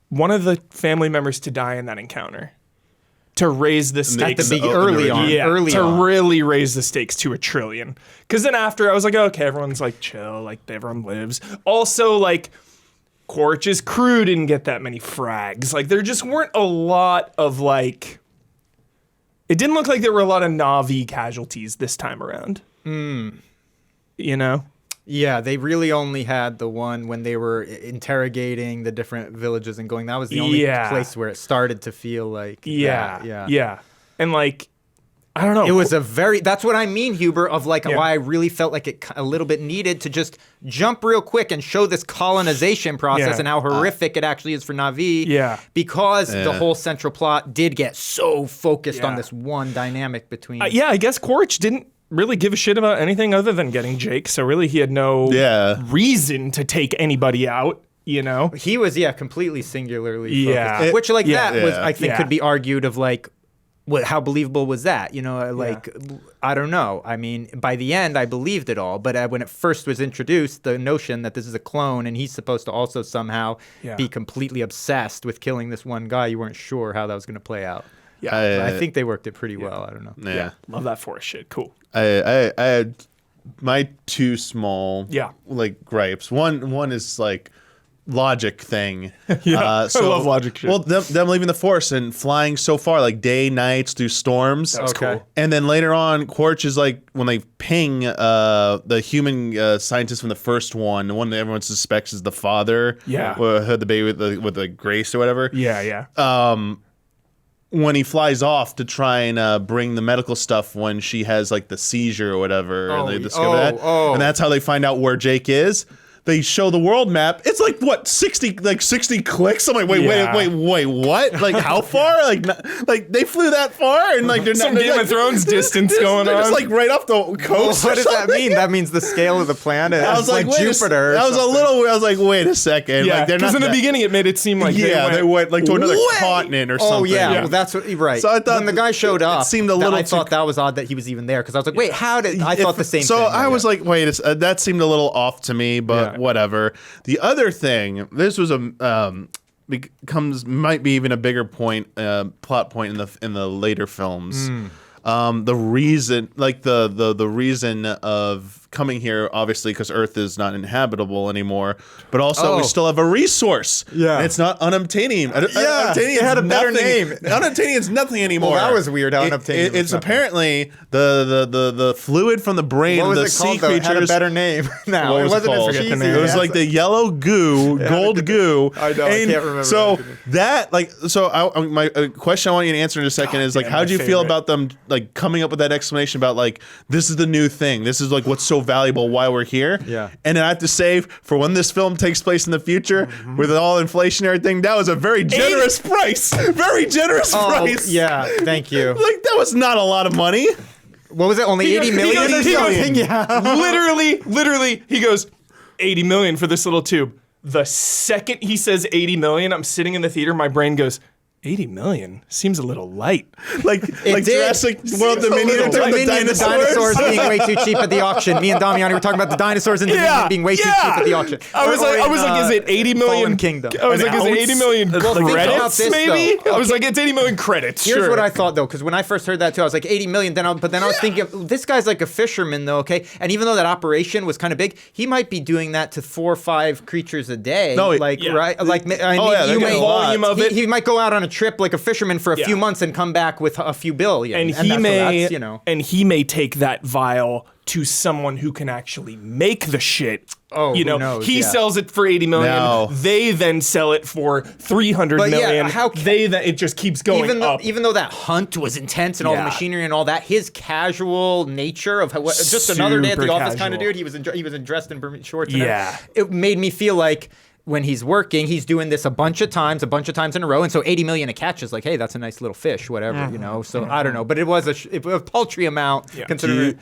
S2: one of the family members to die in that encounter, to raise the stakes
S1: early on.
S2: Yeah,
S1: early
S2: to
S1: on.
S2: really raise the stakes to 1 trillion. Because then after I was like, okay, everyone's like chill, like everyone lives. Also, like Quaritch's crew didn't get that many frags. Like there just weren't a lot of like. It didn't look like there were a lot of Na'vi casualties this time around. You know.
S1: Yeah, they really only had the one when they were interrogating the different villages and going. That was the only place where it started to feel like
S2: Yeah. And like, I don't know.
S1: It was that's what I mean, Huber, of like why I really felt like it a little bit needed to just jump real quick and show this colonization process and how horrific it actually is for Na'vi.
S2: Yeah.
S1: Because the whole central plot did get so focused on this one dynamic between.
S2: I guess Quaritch didn't really give a shit about anything other than getting Jake. So really he had no reason to take anybody out, you know?
S1: He was, completely singularly focused.
S2: Yeah.
S1: Which like that was, I think
S2: Yeah.
S1: could be argued of like, how believable was that? You know, like, I don't know. I mean, by the end, I believed it all. But when it first was introduced, the notion that this is a clone and he's supposed to also somehow be completely obsessed with killing this one guy, you weren't sure how that was going to play out.
S2: Yeah.
S1: I think they worked it pretty well. I don't know.
S3: Yeah.
S2: Love that forest shit. Cool.
S3: I had my two small like gripes. One is like logic thing.
S2: I love logic shit.
S3: Well, them leaving the forest and flying so far, like day, nights through storms.
S2: That was cool.
S3: And then later on, Quaritch is like when they ping the human scientist from the first one, the one that everyone suspects is the father.
S2: Yeah.
S3: Who had the baby with the Grace or whatever.
S2: Yeah.
S3: when he flies off to try and bring the medical stuff when she has like the seizure or whatever, and they discover that, and that's how they find out where Jake is. They show the world map. It's like what 60 clicks. I'm like, wait, what? Like how far? Like they flew that far, and like they're
S2: some
S3: not
S2: Game of Thrones distance going
S3: they're
S2: on.
S3: just like right off the coast.
S1: What does that mean? That means the scale of the planet.
S3: I was like,
S1: Jupiter.
S3: I was a little. I was like, wait a second.
S2: Yeah,
S3: like, they're
S2: because
S3: not
S2: in the beginning it made it seem like
S3: they went like to another continent or something.
S1: Oh yeah, well, that's what. Right.
S3: So I thought
S1: when the guy showed up,
S3: it seemed a little.
S1: I thought that was odd that he was even there because I was like, wait, how did? I thought the same thing.
S3: So I was like, wait, that seemed a little off to me, but whatever. The other thing, this was might be even a bigger plot point in the later films. The reason, like the reason of coming here, obviously, because Earth is not inhabitable anymore, but also we still have a resource.
S1: Yeah.
S3: And it's not unobtainium.
S1: It had a better name.
S3: Unobtainium is nothing anymore.
S1: Well, that was weird. How unobtainium.
S3: It's apparently the fluid from the brain of the sea creatures.
S1: It had a better name. Now
S3: What was it called? It was like the yellow goo, gold goo.
S1: I know. I can't remember.
S3: So my question I want you to answer in a second is like, how do you feel about them like coming up with that explanation about like this is the new thing, this is like what's so valuable, why we're here?
S1: Yeah.
S3: And then I have to say, for when this film takes place in the future, with all inflationary thing, that was a very generous price. Very generous price.
S1: Yeah. Thank you.
S3: Like that was not a lot of money.
S1: What was it? Only 80 million or something? Yeah.
S2: Literally, he goes, 80 million for this little tube. The second he says 80 million, I'm sitting in the theater, my brain goes, 80 million seems a little light.
S3: Like Jurassic World Dominion,
S1: The dinosaurs being way too cheap at the auction. Me and Damiani were talking about the dinosaurs and Dominion being way too cheap at the auction.
S2: I was like, is it 80 million?
S1: Fallen Kingdom.
S2: I was like, is it 80 million
S1: think about
S2: credits?
S1: this,
S2: Maybe.
S1: though.
S2: I was like, it's 80 million credits.
S1: Here's
S2: sure.
S1: what I thought though, because when I first heard that too, I was like 80 million. But then I was thinking, this guy's like a fisherman though, okay? And even though that operation was kind of big, he might be doing that to 4 or 5 creatures a day.
S3: No,
S1: right? Like,
S3: you may
S2: volume of it.
S1: He might go out on a trip like a fisherman for a few months and come back with a few billion.
S2: And he may take that vial to someone who can actually make the shit.
S1: Oh,
S2: you know,
S1: who knows?
S2: he sells it for 80 million.
S3: No.
S2: They then sell it for 300
S1: But
S2: million.
S1: yeah,
S2: it just keeps going up.
S1: Even though that hunt was intense and all the machinery and all that, his casual nature of just another day at the
S2: Super
S1: office kind of
S2: casual.
S1: dude. He was dressed in Bermuda shorts. And
S2: Yeah.
S1: it made me feel like when he's working, he's doing this a bunch of times in a row, and so 80 million a catch is like, hey, that's a nice little fish, whatever, you know. So I don't know, but it was a paltry amount considering.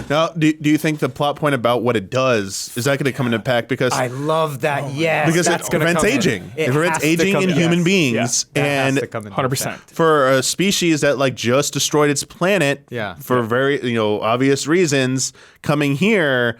S3: Now, do you think the plot point about what it does is that going to come into impact? Because
S1: I love that. Yes,
S3: because
S1: that's
S3: it
S1: gonna
S3: prevents
S1: come in.
S3: aging. It
S1: has
S3: prevents
S1: to
S3: aging
S1: come
S3: in
S1: in.
S3: human beings,
S1: That has
S3: and
S1: to come into
S2: 100%.
S1: effect.
S3: for a species that like just destroyed its planet, for very obvious reasons, coming here,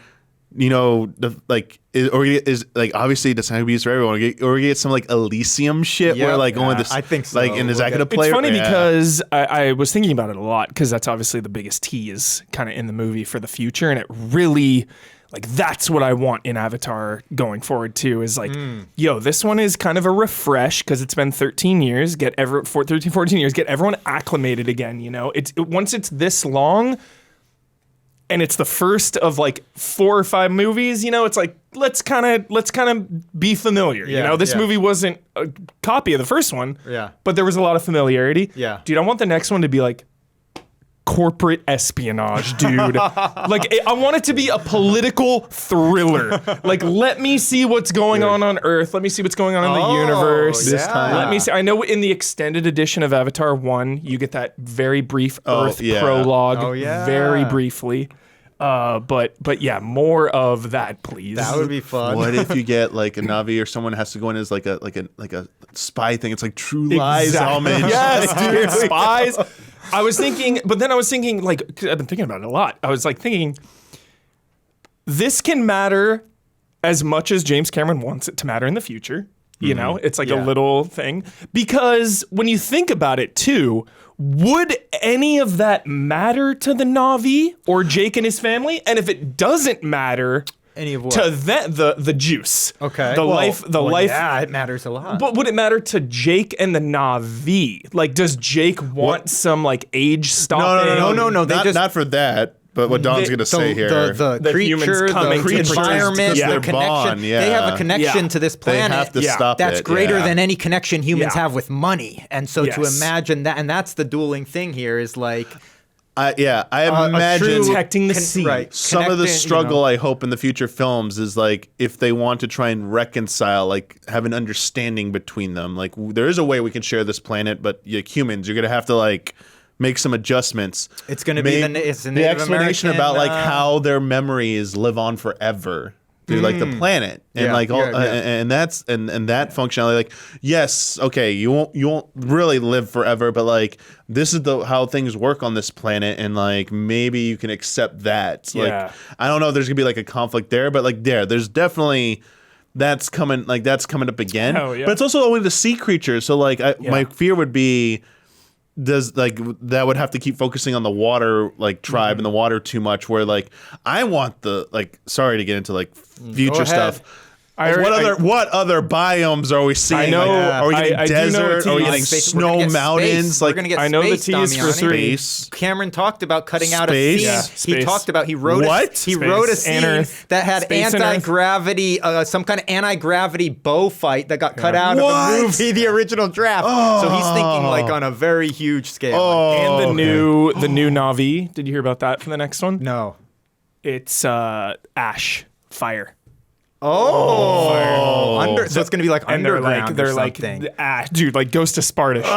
S3: is like obviously that's not gonna be used for everyone. Or we get some like Elysium shit where like only this.
S1: I think so.
S3: Like, and is that gonna play?
S2: It's funny because I was thinking about it a lot because that's obviously the biggest tease kind of in the movie for the future, and it really. Like, that's what I want in Avatar going forward, too, is like, this one is kind of a refresh because it's been 13 years, 14 years, get everyone acclimated again, you know? Once it's this long and it's the first of like 4 or 5 movies, you know, it's like, let's kind of be familiar, you know? This movie wasn't a copy of the first one, but there was a lot of familiarity.
S1: Yeah.
S2: Dude, I want the next one to be like, corporate espionage, dude. Like, I want it to be a political thriller. Like, let me see what's going on Earth. Let me see what's going on in the universe.
S3: This time.
S2: Let me see. I know in the extended edition of Avatar 1, you get that very brief Earth prologue.
S1: Oh, yeah.
S2: Very briefly. But yeah, more of that, please.
S1: That would be fun.
S3: What if you get like a Navi or someone has to go in as like a spy thing? It's like True Lies homage.
S2: Yes, dude, spies. I was thinking, like, 'cause I've been thinking about it a lot. I was like thinking, this can matter as much as James Cameron wants it to matter in the future. You know, it's like a little thing. Because when you think about it too, would any of that matter to the Na'vi or Jake and his family? And if it doesn't matter,
S1: any of what?
S2: to the juice.
S1: Okay.
S2: The life.
S1: Yeah, it matters a lot.
S2: But would it matter to Jake and the Na'vi? Like, does Jake want some like age stopping?
S1: No. They
S3: not for that. But what Don's going to say here,
S1: the
S2: The humans
S1: creature,
S2: coming
S1: the
S2: to protect-
S1: environment,
S2: Yeah.
S1: the
S3: Their
S1: connection.
S3: bond,
S1: They have
S3: yeah.
S1: a connection
S2: Yeah.
S1: to this
S3: they
S1: planet.
S3: have to
S2: Yeah.
S3: stop
S1: That's
S3: it.
S1: greater
S3: yeah.
S1: than any connection humans
S2: Yeah.
S1: have with money. And so to
S2: Yes.
S1: imagine that, and that's the dueling thing here is like
S3: I
S1: a
S3: imagine
S1: true
S2: Protecting the sea.
S1: right,
S3: some of the
S1: connecting,
S3: struggle I hope in the future films is like if they want to try and reconcile, like have an understanding between them. Like there is a way we can share this planet, but humans, you're gonna have to like make some adjustments.
S1: It's gonna be it's a
S3: the
S1: Native
S3: explanation
S1: American,
S3: about like how their memories live on forever through like the planet and
S1: Yeah,
S3: like all
S1: yeah, yeah.
S3: and that's and that functionality. Like yes, okay, you won't really live forever, but like this is how things work on this planet, and like maybe you can accept that.
S2: Yeah.
S3: Like I don't know if there's gonna be like a conflict there, but like there's definitely. That's coming up again.
S2: Oh, yeah.
S3: But it's also only the sea creatures. So like my fear would be does like that would have to keep focusing on the water like tribe and the water too much, where like I want the like sorry to get into like future
S1: ahead.
S3: stuff. What other biomes are we seeing?
S2: I know-
S3: Like, are we getting
S2: I do know
S3: desert?
S2: it's
S3: Are we
S2: easy.
S3: getting
S1: Space. We're
S3: snow
S1: gonna get
S3: mountains?
S1: space.
S3: Like
S1: We're gonna get
S2: I know the
S1: space,
S2: T is for
S1: Damiani.
S2: three.
S3: space.
S1: Cameron talked about cutting out a
S3: Space?
S1: scene.
S3: Yeah,
S1: He
S2: space.
S1: talked about he wrote
S3: What?
S1: he wrote a
S2: Space and
S1: scene
S2: Earth.
S1: that had
S2: Space and Earth.
S1: anti-gravity, some kind of anti-gravity bow fight that got cut out
S3: What?
S1: of the movie, the original draft. So he's thinking like on a very huge scale.
S3: Oh,
S2: And the new Navi. Did you hear about that for the next one?
S1: No.
S2: It's ash, fire.
S1: So it's gonna be like
S2: And they're
S1: underground
S2: like
S1: or something.
S2: ash, dude, like Ghost of Sparta.
S1: it's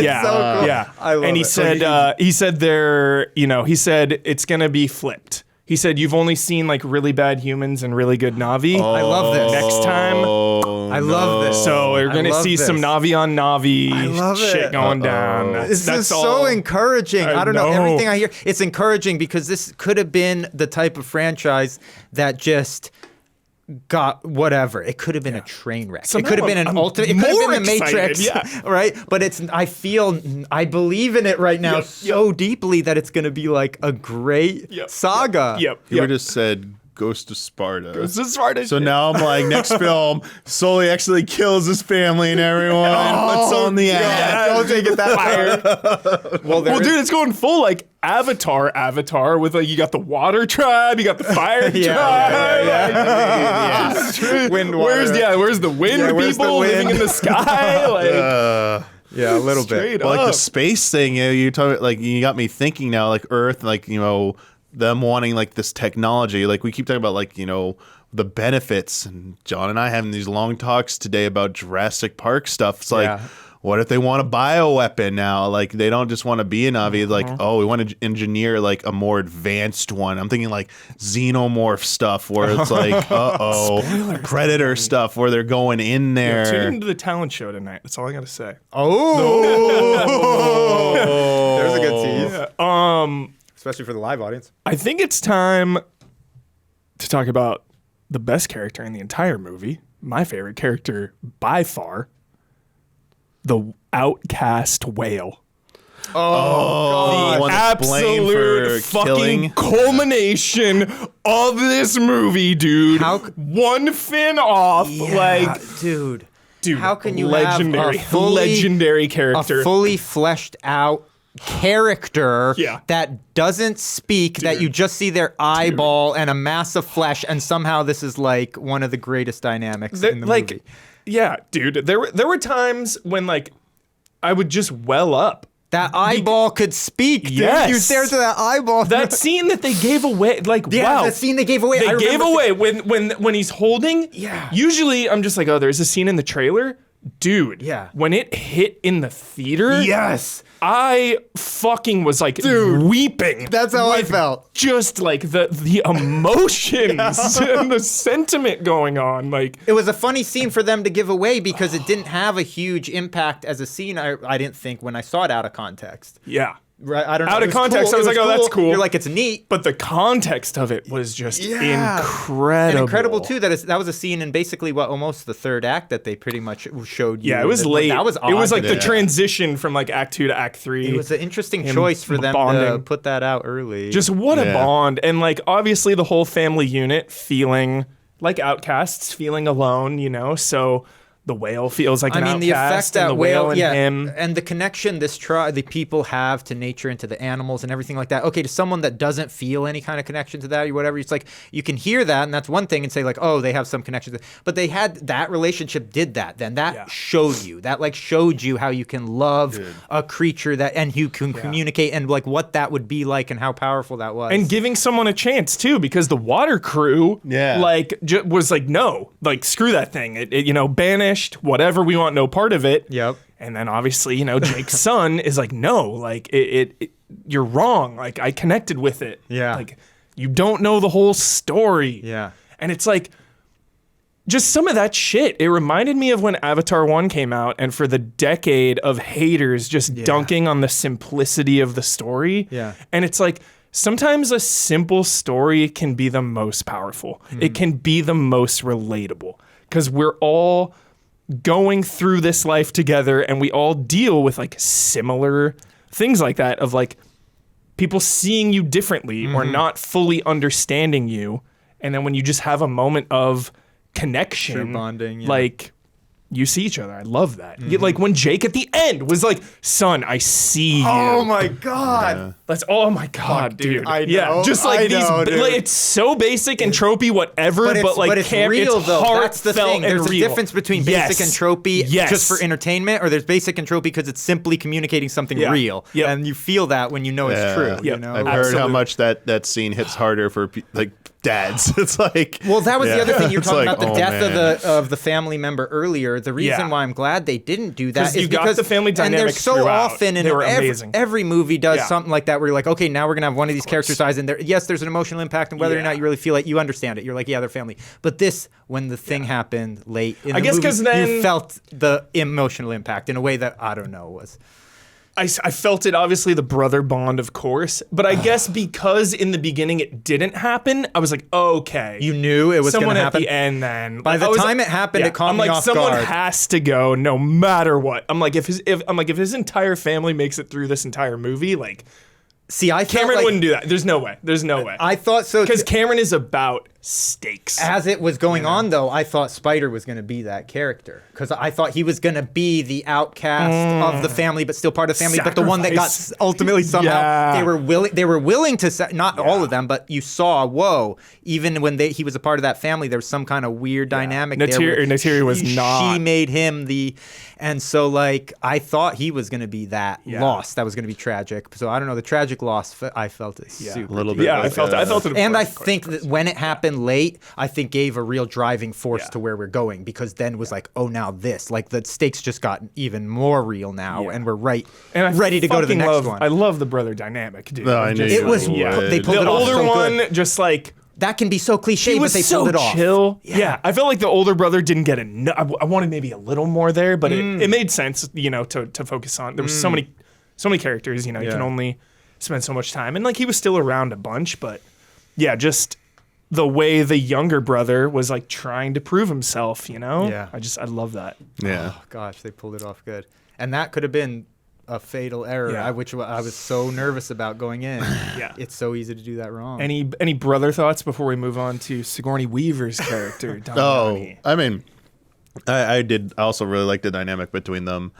S2: yeah,
S1: so cool.
S2: yeah.
S1: I love
S2: and he
S1: it.
S2: said he said it's gonna be flipped. He said you've only seen like really bad humans and really good Navi.
S1: I love this.
S2: Next time.
S1: I love this.
S2: So we're
S1: I
S2: gonna
S1: love
S2: see some
S1: this.
S2: Navi on Navi
S1: love
S2: shit
S1: it.
S2: going down.
S1: This
S2: That's
S1: is
S2: all.
S1: so encouraging. I don't know.
S2: know.
S1: Everything I hear, it's encouraging because this could have been the type of franchise that just got whatever. It could have been a train wreck.
S2: Somehow
S1: it could have been an
S2: I'm
S1: ultimate. It could have
S2: more
S1: been the
S2: excited,
S1: Matrix,
S2: yeah.
S1: right? But I believe in it right now
S2: Yep,
S1: so deeply that it's going to be like a great
S2: Yep,
S1: saga.
S2: Yep.
S3: You would just said Ghost of Sparta.
S2: Ghost of Sparta.
S3: So now I'm like, next film, Sully actually kills his family and everyone. Puts on the ass.
S1: Don't take it that far. Well,
S2: Well, dude, it's going full like Avatar with like you got the water tribe, you got the fire tribe.
S1: Wind, water.
S2: Where's the wind
S1: Yeah, where's the
S2: people
S1: wind?
S2: living in the sky? Like
S1: Yeah, a little bit.
S2: straight
S3: Well, like the
S2: up.
S3: space thing, you talk like you got me thinking now, like Earth, like them wanting like this technology. Like we keep talking about like the benefits, and John and I having these long talks today about Jurassic Park stuff. It's like,
S1: Yeah.
S3: what if they want a bioweapon now? Like they don't just want to be a Navi. Like we want to engineer like a more advanced one. I'm thinking like xenomorph stuff where it's like Predator stuff where they're going in there.
S2: Tune into the talent show tonight. That's all I gotta say.
S1: Oh, there's a good tease. Especially for the live audience.
S2: I think it's time to talk about the best character in the entire movie. My favorite character by far, the outcast whale.
S3: The one that's blamed
S2: Absolute
S3: for
S2: fucking
S3: killing.
S2: culmination of this movie, dude. One fin off,
S1: dude.
S2: dude.
S1: How can you
S2: legendary,
S1: have a fully,
S2: legendary character?
S1: a fully fleshed out character
S2: Yeah.
S1: that doesn't speak, that you just see their eyeball and a mass of flesh, and somehow this is like one of the greatest dynamics in the movie.
S2: Yeah, dude. There were times when like I would just well up.
S1: That eyeball could speak. Dude.
S2: Yes.
S1: You stare to that eyeball.
S2: That scene that they gave away, like wow.
S1: that scene they gave away. I
S2: They gave
S1: remember
S2: away when he's holding.
S1: Yeah.
S2: Usually I'm just like, oh, there's a scene in the trailer, dude.
S1: Yeah.
S2: When it hit in the theater,
S1: Yes.
S2: I fucking was like weeping.
S1: That's how I felt.
S2: Just like the emotions and the sentiment going on, like.
S1: It was a funny scene for them to give away because it didn't have a huge impact as a scene. I didn't think when I saw it out of context.
S2: Yeah.
S1: Right? I don't know.
S2: Out
S1: It
S2: of
S1: was
S2: context,
S1: cool.
S2: I was
S1: It
S2: like, oh, that's cool.
S1: You're like, it's neat.
S2: But the context of it was just
S1: Yeah.
S2: incredible.
S1: And incredible too that was a scene in basically almost the third act that they pretty much showed you.
S2: Yeah, it was late.
S1: That was odd.
S2: It was like the
S3: Yeah.
S2: transition from like Act 2 to Act 3.
S1: It was an interesting
S2: Him
S1: choice for them to
S2: bonding.
S1: put that out early.
S2: Just what a
S3: Yeah.
S2: bond. And like obviously the whole family unit feeling like outcasts, feeling alone, So the whale feels like
S1: I
S2: an
S1: mean, the effect
S2: outcast, and
S1: that
S2: the whale and
S1: yeah,
S2: him.
S1: and the connection the people have to nature and to the animals and everything like that. Okay, to someone that doesn't feel any kind of connection to that or whatever, it's like you can hear that, and that's one thing, and say like, oh, they have some connection. But they had that relationship did that. Then that showed you how you can love a creature that, and you can communicate, and like what that would be like, and how powerful that was.
S2: And giving someone a chance too, because the water crew, like, was like, no, like, screw that thing. It you know, banished, whatever. We want no part of it.
S1: Yep.
S2: And then obviously, you know, Jake's son is like, no, like, you're wrong. Like, I connected with it.
S1: Yeah.
S2: Like, you don't know the whole story.
S1: Yeah.
S2: And it's like, just some of that shit. It reminded me of when Avatar 1 came out, and for the decade of haters just dunking on the simplicity of the story.
S1: Yeah.
S2: And it's like, sometimes a simple story can be the most powerful. It can be the most relatable, because we're all going through this life together, and we all deal with like similar things like that, of like people seeing you differently or not fully understanding you. And then when you just have a moment of connection,
S1: True bonding,
S2: like, you see each other. I love that. Like when Jake at the end was like, son, I see you.
S1: Oh my God.
S2: That's oh my God, dude.
S1: I know.
S2: Yeah, just like
S1: I
S2: these.
S1: know, dude.
S2: Like, it's so basic and tropey, whatever. But like,
S1: it's real
S2: it's
S1: though. That's the
S2: heartfelt
S1: thing. There's
S2: and
S1: a
S2: real.
S1: difference between basic and tropey just for
S2: Yes.
S1: entertainment, or there's basic and tropey because it's simply communicating something real,
S2: Yep.
S1: and you feel that when you know it's true. You
S2: Yep.
S1: know,
S3: I've heard how
S2: Absolutely.
S3: much that scene hits harder for like dads. It's like,
S1: well, that was the other thing you were
S3: It's
S1: talking
S3: like,
S1: about, the
S3: oh,
S1: death
S3: man.
S1: of the family member earlier. The reason
S2: Yeah.
S1: why I'm glad they didn't do that
S2: 'Cause
S1: is
S2: you got
S1: because
S2: the family
S1: and they're
S2: dynamic
S1: so
S2: throughout.
S1: often in
S2: They were amazing.
S1: every movie does
S2: Yeah.
S1: something like that where you're like, okay, now we're gonna have one of these characters dies, and yes, there's an emotional impact, and whether or
S2: Yeah.
S1: not you really feel it, you understand it. You're like, yeah, they're family. But this, when the thing happened late in
S2: I
S1: the
S2: guess
S1: movie,
S2: 'cause then-
S1: you felt the emotional impact in a way that I don't know was.
S2: I felt it, obviously, the brother bond, of course. But I guess because in the beginning it didn't happen, I was like, okay.
S1: You knew it was
S2: someone
S1: gonna
S2: at
S1: happen.
S2: the end then.
S1: By the time it happened, it caught
S2: I'm
S1: me
S2: like,
S1: off
S2: someone
S1: guard.
S2: has to go no matter what. I'm like, if his entire family makes it through this entire movie, like,
S1: See, I felt
S2: Cameron
S1: like,
S2: wouldn't do that. There's no way. There's no way.
S1: I thought so
S2: Because
S1: too.
S2: Cameron is about stakes.
S1: As it was going on, though, I thought Spider was going to be that character, because I thought he was going to be the outcast of the family, but still part of the family, but the one that got
S2: Sacrifice.
S1: ultimately somehow
S2: Yeah.
S1: they were willing to not all of them, but you saw, whoa, even when he was a part of that family, there was some kind of weird dynamic there. where
S2: Natiri was not.
S1: She made him and so like I thought he was going to be that loss that was going to be tragic. So I don't know, the tragic loss, I felt it super.
S3: a little bit.
S2: Yeah, I
S3: like,
S2: felt it.
S1: And I think that when it happened late, I think gave a real driving force to where we're going, because then was like, oh, now this, like the stakes just got even more real now, and we're
S2: And I
S1: ready to go to the
S2: fucking
S1: next
S2: love,
S1: one.
S2: I love the brother dynamic, dude.
S3: No, I knew
S1: It
S3: you
S1: was
S3: would.
S1: they pulled
S2: The
S1: it off
S2: older
S1: so
S2: one,
S1: good.
S2: just like,
S1: That can be so cliche,
S2: he
S1: but
S2: was
S1: they
S2: so
S1: pulled it off.
S2: chill. Yeah, I felt like the older brother didn't get enough. I wanted maybe a little more there, but it made sense, you know, to focus on. There was so many characters, you know, you can only spend so much time, and like he was still around a bunch, but yeah, just the way the younger brother was like trying to prove himself, you know.
S1: Yeah.
S2: I love that.
S3: Yeah.
S1: Oh, gosh, they pulled it off good, and that could have been a fatal error,
S2: Yeah.
S1: which I was so nervous about going in.
S2: Yeah.
S1: It's so easy to do that wrong.
S2: Any brother thoughts before we move on to Sigourney Weaver's character,
S3: Oh,
S2: Damiani?
S3: I mean, I did. I also really liked the dynamic between them.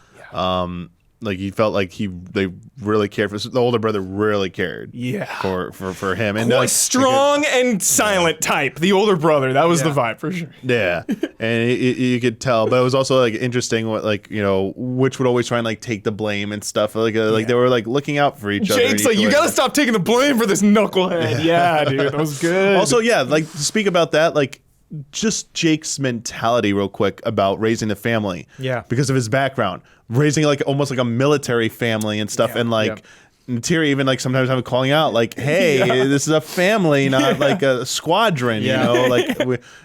S3: Like he felt like they really cared for the older brother. Really cared.
S2: Yeah.
S3: For him, and
S2: Quite
S3: like,
S2: strong and silent type. The older brother. That was the vibe for sure.
S3: Yeah, and you could tell, but it was also like interesting what, like, you know, which would always try and like take the blame and stuff. Like they were like looking out for each other.
S2: Jake's like, you gotta stop taking the blame for this knucklehead. Yeah, dude, that was good.
S3: Also, yeah, like to speak about that, like just Jake's mentality real quick about raising the family.
S1: Yeah.
S3: Because of his background, raising like almost like a military family and stuff, and like. Natiri even like sometimes I'm calling out like, hey, this is a family, not like a squadron, you know, like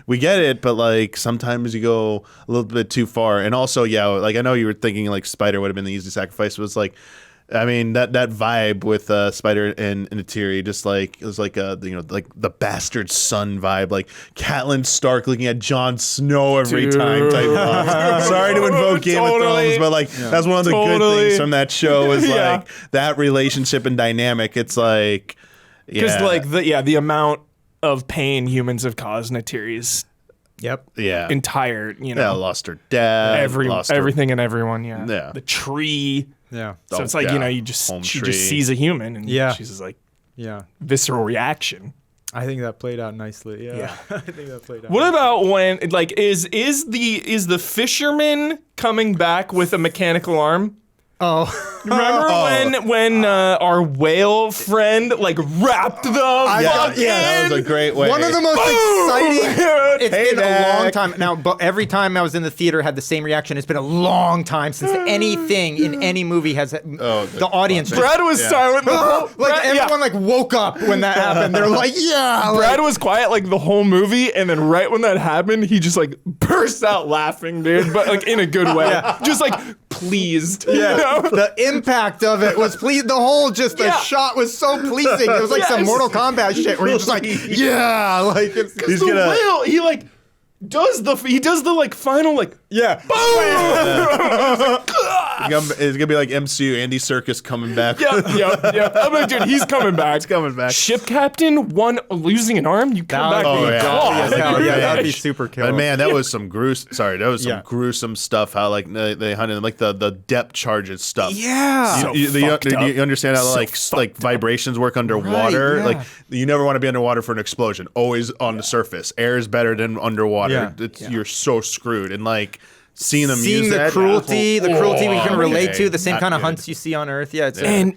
S3: we get it, but like sometimes you go a little bit too far. And also, like I know you were thinking like Spider would have been the easy sacrifice, but it's like, I mean, that vibe with Spider and Natiri, just like it was like like the bastard son vibe, like Catelyn Stark looking at Jon Snow every time type vibe. Sorry to invoke Game of Thrones, but like that's one of the good things from that show is like that relationship and dynamic. It's like
S2: because like the amount of pain humans have caused Natiri's
S1: Yep.
S3: Yeah.
S2: entire,
S3: Yeah, lost her dad. lost her-
S2: everything and everyone. Yeah.
S3: Yeah.
S2: The tree.
S1: Yeah.
S2: So
S3: Oh,
S2: it's like,
S3: yeah.
S2: you just
S3: Home
S2: she
S3: tree.
S2: just sees a human and
S1: Yeah.
S2: she's just like
S1: Yeah.
S2: visceral reaction.
S1: I think that played out nicely. Yeah. I think that played out.
S2: What about when like is the fisherman coming back with a mechanical arm?
S1: Oh.
S2: Remember when our whale friend like wrapped the fuck in?
S3: That was a great way.
S1: One of the most exciting. It's been a long
S3: Payback.
S1: time now. But every time I was in the theater, had the same reaction. It's been a long time since anything in any movie has the audience.
S2: Brad was silent. The whole,
S1: Like
S2: Brad,
S1: everyone like woke up when that happened. They're like, yeah.
S2: Brad
S1: Like,
S2: was quiet like the whole movie, and then right when that happened, he just like burst out laughing, dude. But like in a good way, just like pleased.
S1: yeah.
S2: You know?
S1: The impact of it was pleased. The whole the
S2: Yeah.
S1: shot was so pleasing. It was like some
S2: Yes.
S1: Mortal Kombat shit where you're just like, yeah, like it's
S3: He's
S2: the
S3: gonna-
S2: whale, he like does the like final like
S1: yeah.
S3: It's gonna be like MCU Andy Serkis coming back.
S2: yeah. I'm like, dude, he's coming back.
S3: He's coming back.
S2: Ship captain, losing an arm, you come back.
S3: Oh,
S2: with
S3: yeah.
S2: claws.
S3: Yeah,
S1: Hell yeah, that'd be
S3: Revenge.
S1: super killer.
S3: But man, that was some gruesome. Sorry, that was some
S1: Yeah.
S3: gruesome stuff. How like they hunted like the depth charges stuff.
S1: Yeah.
S2: So
S3: You
S2: fucked up.
S3: you understand how
S2: So
S3: like
S2: fucked
S3: vibrations work underwater?
S1: yeah.
S3: Like you never want to be underwater for an explosion. Always on the surface. Air is better than underwater.
S1: Yeah.
S3: You're so screwed. And like seeing them
S1: Seeing
S3: use
S1: the
S3: that
S1: cruelty we can relate
S3: okay.
S1: to, the same
S3: Not
S1: kind of
S3: good.
S1: hunts you see on Earth. Yeah, it's
S2: And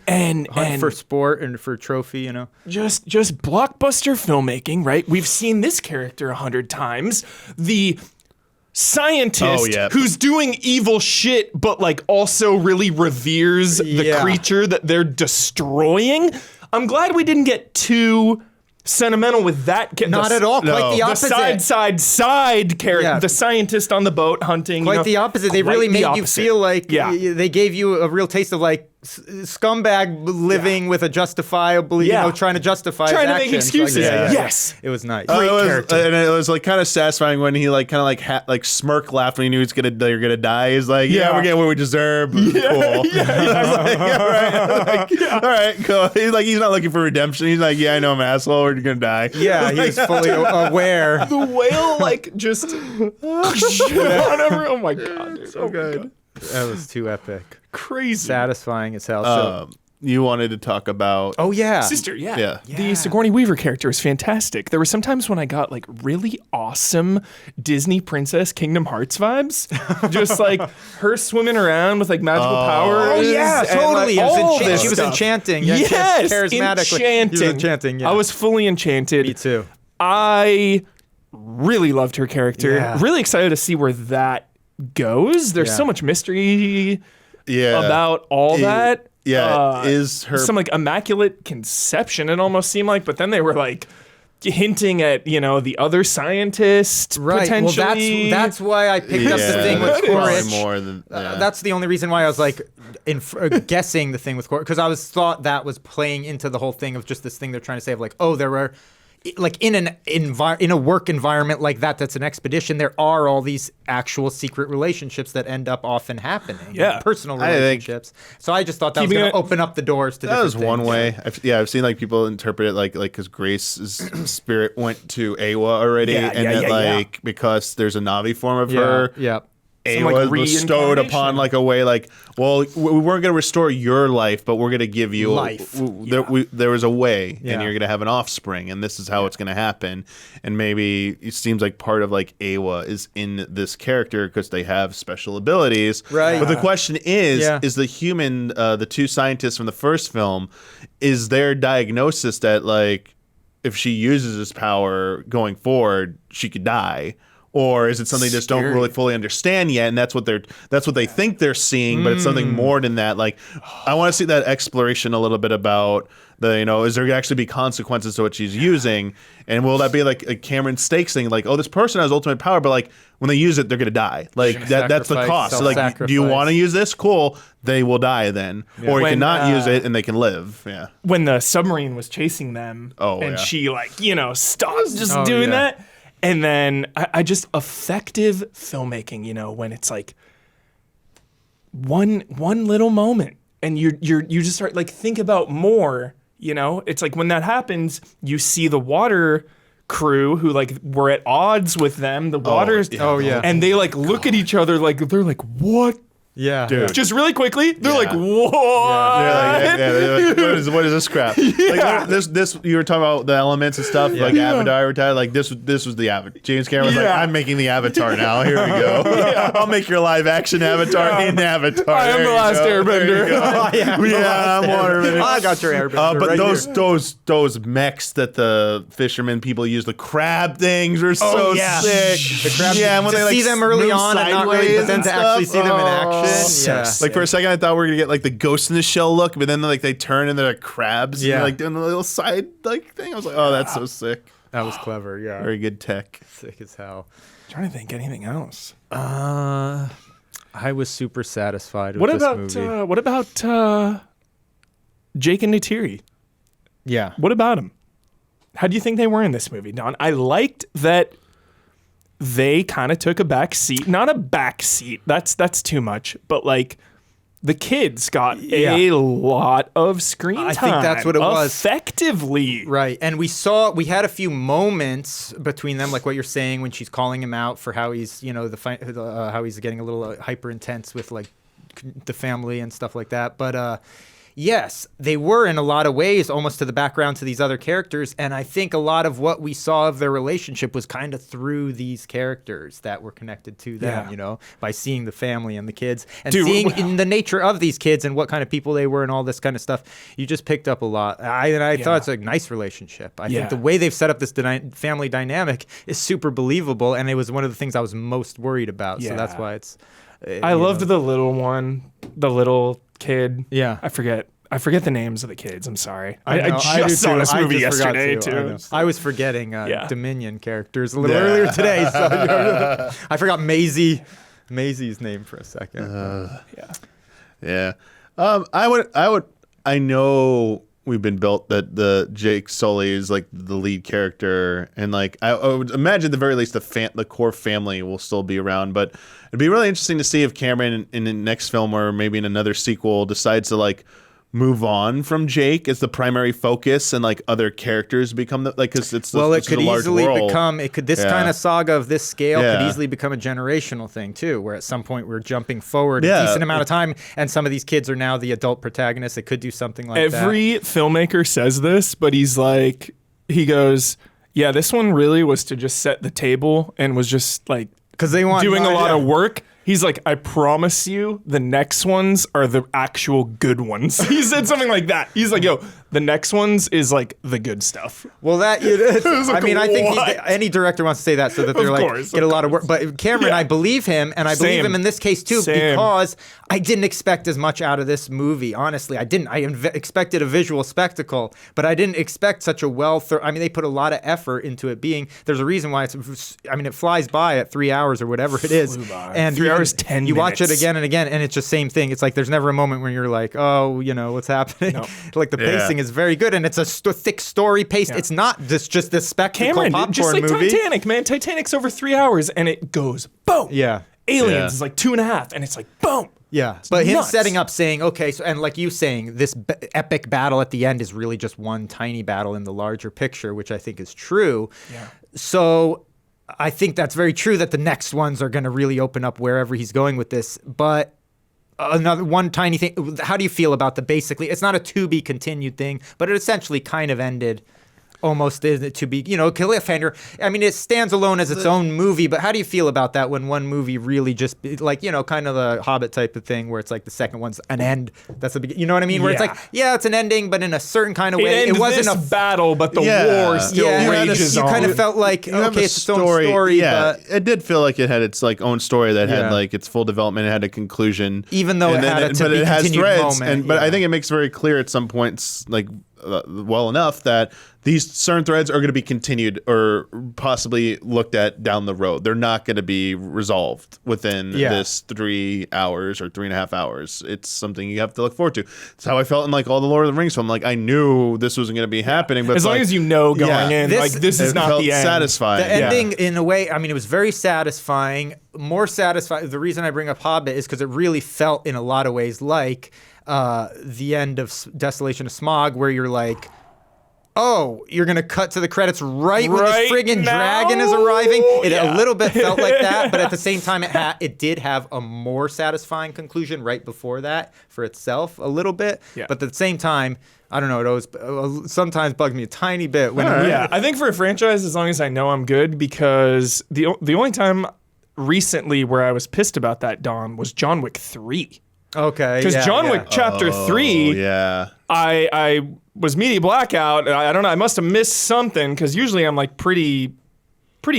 S1: hunt for sport and for trophy, you know.
S2: just blockbuster filmmaking, right? We've seen this character 100 times. The scientist
S3: Oh, yeah.
S2: who's doing evil shit, but like also really reveres the
S1: Yeah.
S2: creature that they're destroying. I'm glad we didn't get too sentimental with that.
S1: Not at all. Quite
S3: No.
S1: the
S2: The
S1: opposite.
S2: side character,
S1: Yeah.
S2: the scientist on the boat hunting.
S1: Quite the opposite. They really made you feel like
S2: Yeah.
S1: they gave you a real taste of like scumbag living with a justifiably,
S2: Yeah.
S1: you know, trying to justify his
S2: Trying to make
S1: actions.
S2: excuses.
S1: Like,
S2: Yes.
S1: It was nice.
S3: It was,
S2: character.
S3: and it was like kind of satisfying when he like kind of like smirk laughed when he knew they're gonna die. He's like, yeah,
S2: Yeah.
S3: we're getting what we deserve. Cool. All right, cool. He's not looking for redemption. He's like, yeah, I know I'm an asshole. We're gonna die.
S1: Yeah, he was fully aware.
S2: The whale, like, just whatever. Oh my god, dude. So
S3: good.
S1: That was too epic.
S2: Crazy.
S1: Satisfying as hell. So,
S3: You wanted to talk about?
S1: oh yeah.
S2: Sister, yeah.
S3: Yeah.
S2: The Sigourney Weaver character is fantastic. There were some times when I got like really awesome Disney Princess Kingdom Hearts vibes. Just like her swimming around with like magical powers.
S1: Oh yeah,
S2: and,
S1: totally.
S2: like,
S1: It was
S2: all
S1: she was
S2: this stuff.
S1: enchanting. Yeah,
S2: Yes,
S1: charismatically.
S2: enchanting.
S1: He was enchanting. Yeah.
S2: I was fully enchanted.
S1: Me too.
S2: I really loved her character.
S1: Yeah.
S2: Really excited to see where that goes. There's
S1: Yeah.
S2: so much mystery
S3: Yeah.
S2: about all that.
S3: Yeah. Is her
S2: Some like immaculate conception, it almost seemed like, but then they were like hinting at, you know, the other scientist
S1: Right. Well,
S2: potentially.
S1: that's why I picked up the thing with
S3: probably
S1: Quaritch.
S3: more than
S1: That's the only reason why I was like guessing the thing with Quaritch, because I was thought that was playing into the whole thing of just this thing they're trying to say of like, oh, there were like in a work environment like that's an expedition, there are all these actual secret relationships that end up often happening.
S2: Yeah.
S1: Personal
S3: I think-
S1: relationships. So I just thought that was
S2: Keeping
S1: going to
S2: it-
S1: open up the doors to
S3: That was
S1: different
S3: one
S1: things.
S3: way. I've seen like people interpret it like because Grace's spirit went to Awa already,
S2: Yeah,
S3: and
S2: yeah,
S3: that
S2: yeah,
S3: like because there's a Navi form of
S1: Yeah.
S3: her.
S1: Yeah.
S2: Some,
S3: Awa
S2: like,
S3: bestowed upon
S2: reincarnation.
S3: like a way like, well, we weren't going to restore your life, but we're going to give you
S1: Life.
S3: There was a way,
S1: Yeah.
S3: and you're going to have an offspring, and this is how it's going to happen. And maybe it seems like part of like Awa is in this character because they have special abilities.
S1: Right.
S3: But the question is,
S1: Yeah.
S3: is the human, the two scientists from the first film, is their diagnosis that like if she uses this power going forward, she could die? Or is it something they just don't
S2: Scary.
S3: really fully understand yet, and that's what they think they're seeing, but it's something more than that. Like, I want to see that exploration a little bit about is there actually be consequences to what she's using, and will that be like a Cameron Stakes thing? Like, oh, this person has ultimate power, but like when they use it, they're gonna die. Like that's the
S1: Sacrifice,
S3: cost. So, like, do you
S1: self-sacrifice.
S3: want to use this? Cool, they will die then, or you
S2: When,
S3: cannot use it and they can live. Yeah.
S2: when the submarine was chasing them
S3: Oh,
S2: and
S3: yeah.
S2: she like, you know, stops just
S1: Oh,
S2: doing
S1: yeah.
S2: that. And then I just effective filmmaking, you know, when it's like one little moment and you just start like think about more, you know? It's like when that happens, you see the water crew who like were at odds with them. The waters.
S1: Oh, yeah.
S2: And they like look at each other like they're like, what?
S1: Yeah.
S3: Dude.
S2: Just really quickly, they're like, what?
S3: They're like, what is this crap? Like this you were talking about the elements and stuff, like Avatar. Like this was the Avatar. James Cameron was like, I'm making the Avatar now. Here we go. I'll make your live action Avatar in Avatar.
S2: I am the last Airbender.
S3: I'm Waterbender.
S1: I got your airbender.
S3: But
S1: right
S3: those mechs that the fishermen people use, the crab things, were so sick.
S1: The crab,
S3: yeah, when
S1: to
S3: they like
S1: see them early
S3: move
S1: on and not really,
S3: sideways
S1: but then
S3: and
S1: to actually
S3: stuff.
S1: see them in action.
S2: So
S1: Yeah.
S2: sick.
S3: Like for a second, I thought we were gonna get like the Ghost in the Shell look, but then like they turn and they're like crabs, and
S1: Yeah.
S3: they're like doing the little side like thing. I was like, oh, that's so sick.
S1: That was clever. Yeah.
S3: Very good tech.
S1: Sick as hell.
S2: Trying to think anything else.
S1: I was super satisfied with
S2: What
S1: this
S2: about
S1: movie.
S2: what about Jake and Neytiri?
S1: Yeah.
S2: What about him? How do you think they were in this movie, Don? I liked that they kind of took a back seat. Not a back seat. That's too much. But like the kids got a lot of screen time.
S1: I think that's what it was.
S2: Effectively.
S1: Right. And we had a few moments between them, like what you're saying when she's calling him out for how he's, how he's getting a little hyper intense with like the family and stuff like that. But yes, they were in a lot of ways almost to the background to these other characters. And I think a lot of what we saw of their relationship was kind of through these characters that were connected to them, by seeing the family and the kids and seeing in the nature of these kids and what kind of people they were and all this kind of stuff. You just picked up a lot. I thought it's a nice relationship. I think the way they've set up this family dynamic is super believable. And it was one of the things I was most worried about. So that's why it's...
S2: I loved the little one, the little kid.
S1: Yeah.
S2: I forget the names of the kids. I'm sorry.
S1: I
S2: I just saw this movie
S1: just forgot
S2: yesterday
S1: to.
S2: too.
S1: I was forgetting Dominion characters a little earlier today. So I forgot Maisie's name for a second.
S3: Yeah. I know we've been built that the Jake Sully is like the lead character, and like I would imagine at the very least the core family will still be around, but it'd be really interesting to see if Cameron in the next film or maybe in another sequel decides to like move on from Jake as the primary focus and like other characters become because it's
S1: it could
S3: a large
S1: easily
S3: world.
S1: this kind of saga of this scale could easily become a generational thing too, where at some point we're jumping forward a decent amount of time and some of these kids are now the adult protagonists. It could do something like that.
S2: Every filmmaker says this, but he goes, yeah, this one really was to just set the table and was just like
S1: because they want
S2: doing a lot of work. He's like, I promise you, the next ones are the actual good ones. He said something like that. He's like, yo, the next ones is like the good stuff.
S1: Well, that I mean, I think any director wants to say that so that they're get a lot of work. But Cameron, I believe him, and I believe him in this case too, because I didn't expect as much out of this movie. Honestly, I didn't. I expected a visual spectacle, but I didn't expect such a I mean, they put a lot of effort into it being. There's a reason why it's. I mean, it flies by at 3 hours or whatever it is, and
S2: 3 hours 10
S1: You
S2: minutes.
S1: watch it again and again, and it's just same thing. It's like there's never a moment where you're like, oh, what's happening. No. Like the pacing is very good, and it's a thick story pace. It's not just this spectacle popcorn
S2: just like
S1: movie.
S2: Titanic, man. Titanic's over 3 hours, and it goes boom.
S1: Yeah.
S2: Aliens is like 2.5, and it's like boom.
S1: Yeah,
S2: it's
S1: but him
S2: nuts.
S1: setting up saying, okay, so and like you saying, this epic battle at the end is really just one tiny battle in the larger picture, which I think is true.
S2: Yeah.
S1: So I think that's very true that the next ones are going to really open up wherever he's going with this. But another one tiny thing, how do you feel about basically, it's not a to be continued thing, but it essentially kind of ended almost to be, cliffhanger. I mean, it stands alone as its own movie, but how do you feel about that when one movie really just, like, kind of the Hobbit type of thing where it's like the second one's an end. That's the beginning. You know what I mean? Where it's like, it's an ending, but in a certain kind of way. It wasn't a
S2: battle, but the war still rages on.
S1: You kind of felt like, okay, it's its own story.
S3: Yeah,
S1: but
S3: it did feel like it had its like own story that had like its full development. It had a conclusion.
S1: Even though it had a to be continued moment.
S3: But I think it makes very clear at some points, like, well enough that these certain threads are going to be continued or possibly looked at down the road. They're not going to be resolved within this 3 hours or 3.5 hours. It's something you have to look forward to. It's how I felt in like all the Lord of the Rings film. Like I knew this wasn't going to be happening, but
S2: as long as you know going in, this is not the end.
S3: Satisfying.
S1: The ending, in a way, I mean, it was very satisfying. More satisfying. The reason I bring up Hobbit is because it really felt in a lot of ways like the end of Desolation of Smog, where you're like, oh, you're gonna cut to the credits right when
S2: Right
S1: the friggin'
S2: now?
S1: dragon is arriving. It
S2: Yeah.
S1: a little bit felt like that, but at the same time, it did have a more satisfying conclusion right before that for itself a little bit.
S2: Yeah.
S1: But at the same time, I don't know. It always sometimes bugged me a tiny bit when.
S2: Yeah, I think for a franchise, as long as I know I'm good, because the only time recently where I was pissed about that, Don, was John Wick 3.
S1: Okay.
S2: Because
S1: yeah,
S2: John
S1: yeah.
S2: Wick Chapter 3,
S3: yeah.
S2: I was media blackout. I don't know. I must have missed something because usually I'm like pretty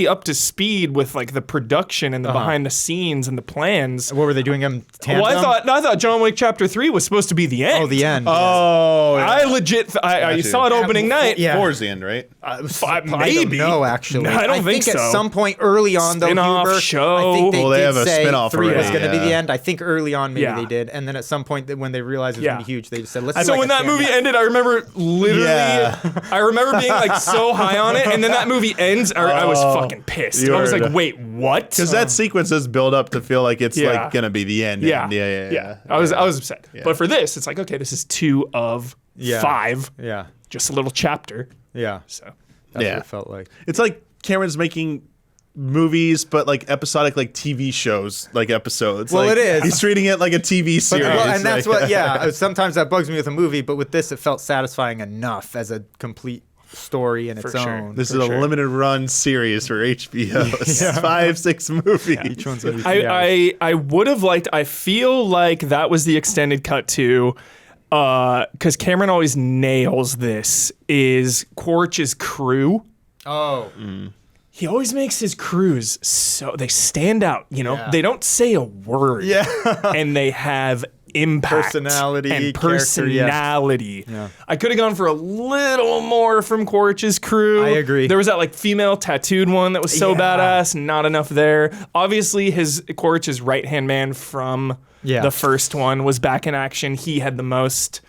S2: up to speed with like the production and the behind the scenes and the plans.
S1: What were they doing? Them tandem?
S2: Well, I thought John Wick Chapter 3 was supposed to be the end.
S1: Oh, the end.
S3: Oh, yeah.
S2: I legit I
S3: Gotcha.
S2: saw it opening night.
S1: Yeah.
S3: 4's the end, right?
S1: I
S2: maybe.
S1: don't know, actually.
S2: No, I don't think
S1: at
S2: so.
S1: some point early on, though,
S2: Spin-off
S1: Huber,
S2: show.
S1: I think they
S3: Well, they
S1: did
S3: have a
S1: say
S3: spin-off
S1: 3 was
S3: already,
S1: going to be
S3: yeah.
S1: the end. I think early on maybe
S2: Yeah.
S1: they did. And then at some point when they realized it was going to be huge, they just said, let's do
S2: So
S1: like
S2: when
S1: a
S2: that movie
S1: stand-up.
S2: ended, I remember literally,
S3: Yeah.
S2: I remember being like so high on it, and then that movie ends, I was fucking pissed.
S3: you
S2: I was
S3: were-
S2: like, wait, what?
S3: Because that sequence is built up to feel like it's
S2: Yeah.
S3: like gonna be the end.
S2: Yeah.
S3: Yeah.
S2: I was upset. But for this, it's like, okay, this is 2 of
S1: Yeah.
S2: 5,
S1: Yeah.
S2: just a little chapter.
S1: Yeah.
S2: So
S1: That's
S3: Yeah.
S1: what it felt like.
S3: It's like Cameron's making movies, but like episodic, like TV shows, like episodes.
S1: Well,
S3: Like,
S1: it is.
S3: He's treating it like a TV
S1: But,
S3: series.
S1: well, and that's
S3: like-
S1: what, yeah, sometimes that bugs me with a movie, but with this, it felt satisfying enough as a complete story in its
S2: For sure.
S1: own.
S3: This
S2: For
S3: is a
S2: sure.
S3: limited run series for HBO. It's 5-6 movies.
S1: Each one's going to be
S2: I would have liked, I feel like that was the extended cut too, because Cameron always nails this, is Quaritch's crew.
S1: Oh.
S2: He always makes his crews so they stand out, you know.
S1: Yeah.
S2: They don't say a word.
S1: Yeah.
S2: And they have impact.
S1: Personality,
S2: And
S1: character, yes.
S2: personality.
S1: Yeah.
S2: I could have gone for a little more from Quaritch's crew.
S1: I agree.
S2: There was that like female tattooed one that was so
S1: Yeah.
S2: badass, not enough there. Obviously Quaritch's right-hand man from
S1: Yeah.
S2: the first one was back in action. He had the most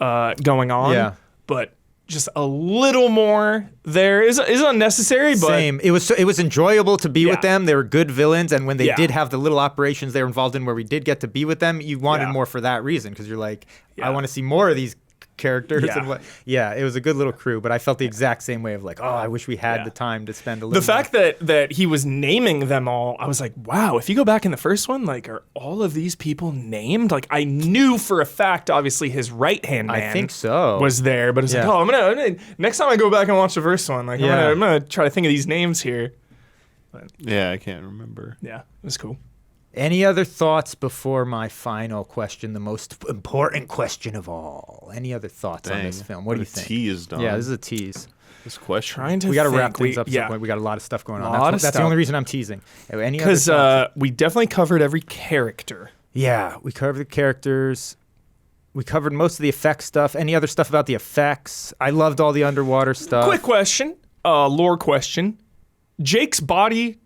S2: going on.
S1: Yeah.
S2: But just a little more there is unnecessary, but
S1: Same. It was enjoyable to be
S2: Yeah.
S1: with them. They were good villains, and when they
S2: Yeah.
S1: did have the little operations they were involved in where we did get to be with them, you wanted
S2: Yeah.
S1: more for that reason because you're like,
S2: Yeah.
S1: I want to see more of these characters.
S2: Yeah.
S1: And what? Yeah, it was a good little crew, but I felt the exact same way of like, oh, I wish we had
S2: Yeah.
S1: the time to spend a little.
S2: the fact that he was naming them all, I was like, wow, if you go back in the first one, like, are all of these people named? Like, I knew for a fact, obviously, his right-hand man
S1: I think so.
S2: was there, but it's
S1: Yeah.
S2: like, oh, I'm gonna next time I go back and watch the first one, like,
S1: Yeah.
S2: I'm gonna try to think of these names here.
S3: Yeah, I can't remember.
S2: Yeah, it was cool.
S1: Any other thoughts before my final question, the most important question of all? Any other thoughts on this film? What do you think?
S3: Tease, Don.
S1: Yeah, this is a tease.
S3: This question.
S2: Trying to
S1: We got to
S2: think.
S1: wrap things up.
S2: Yeah,
S1: Some point. We got a lot of stuff going on.
S2: Lot of
S1: That's the
S2: stuff.
S1: only reason I'm teasing. Any other
S2: because
S1: thoughts?
S2: we definitely covered every character.
S1: Yeah, we covered the characters. We covered most of the effects stuff. Any other stuff about the effects? I loved all the underwater stuff.
S2: Quick question, lore question. Jake's body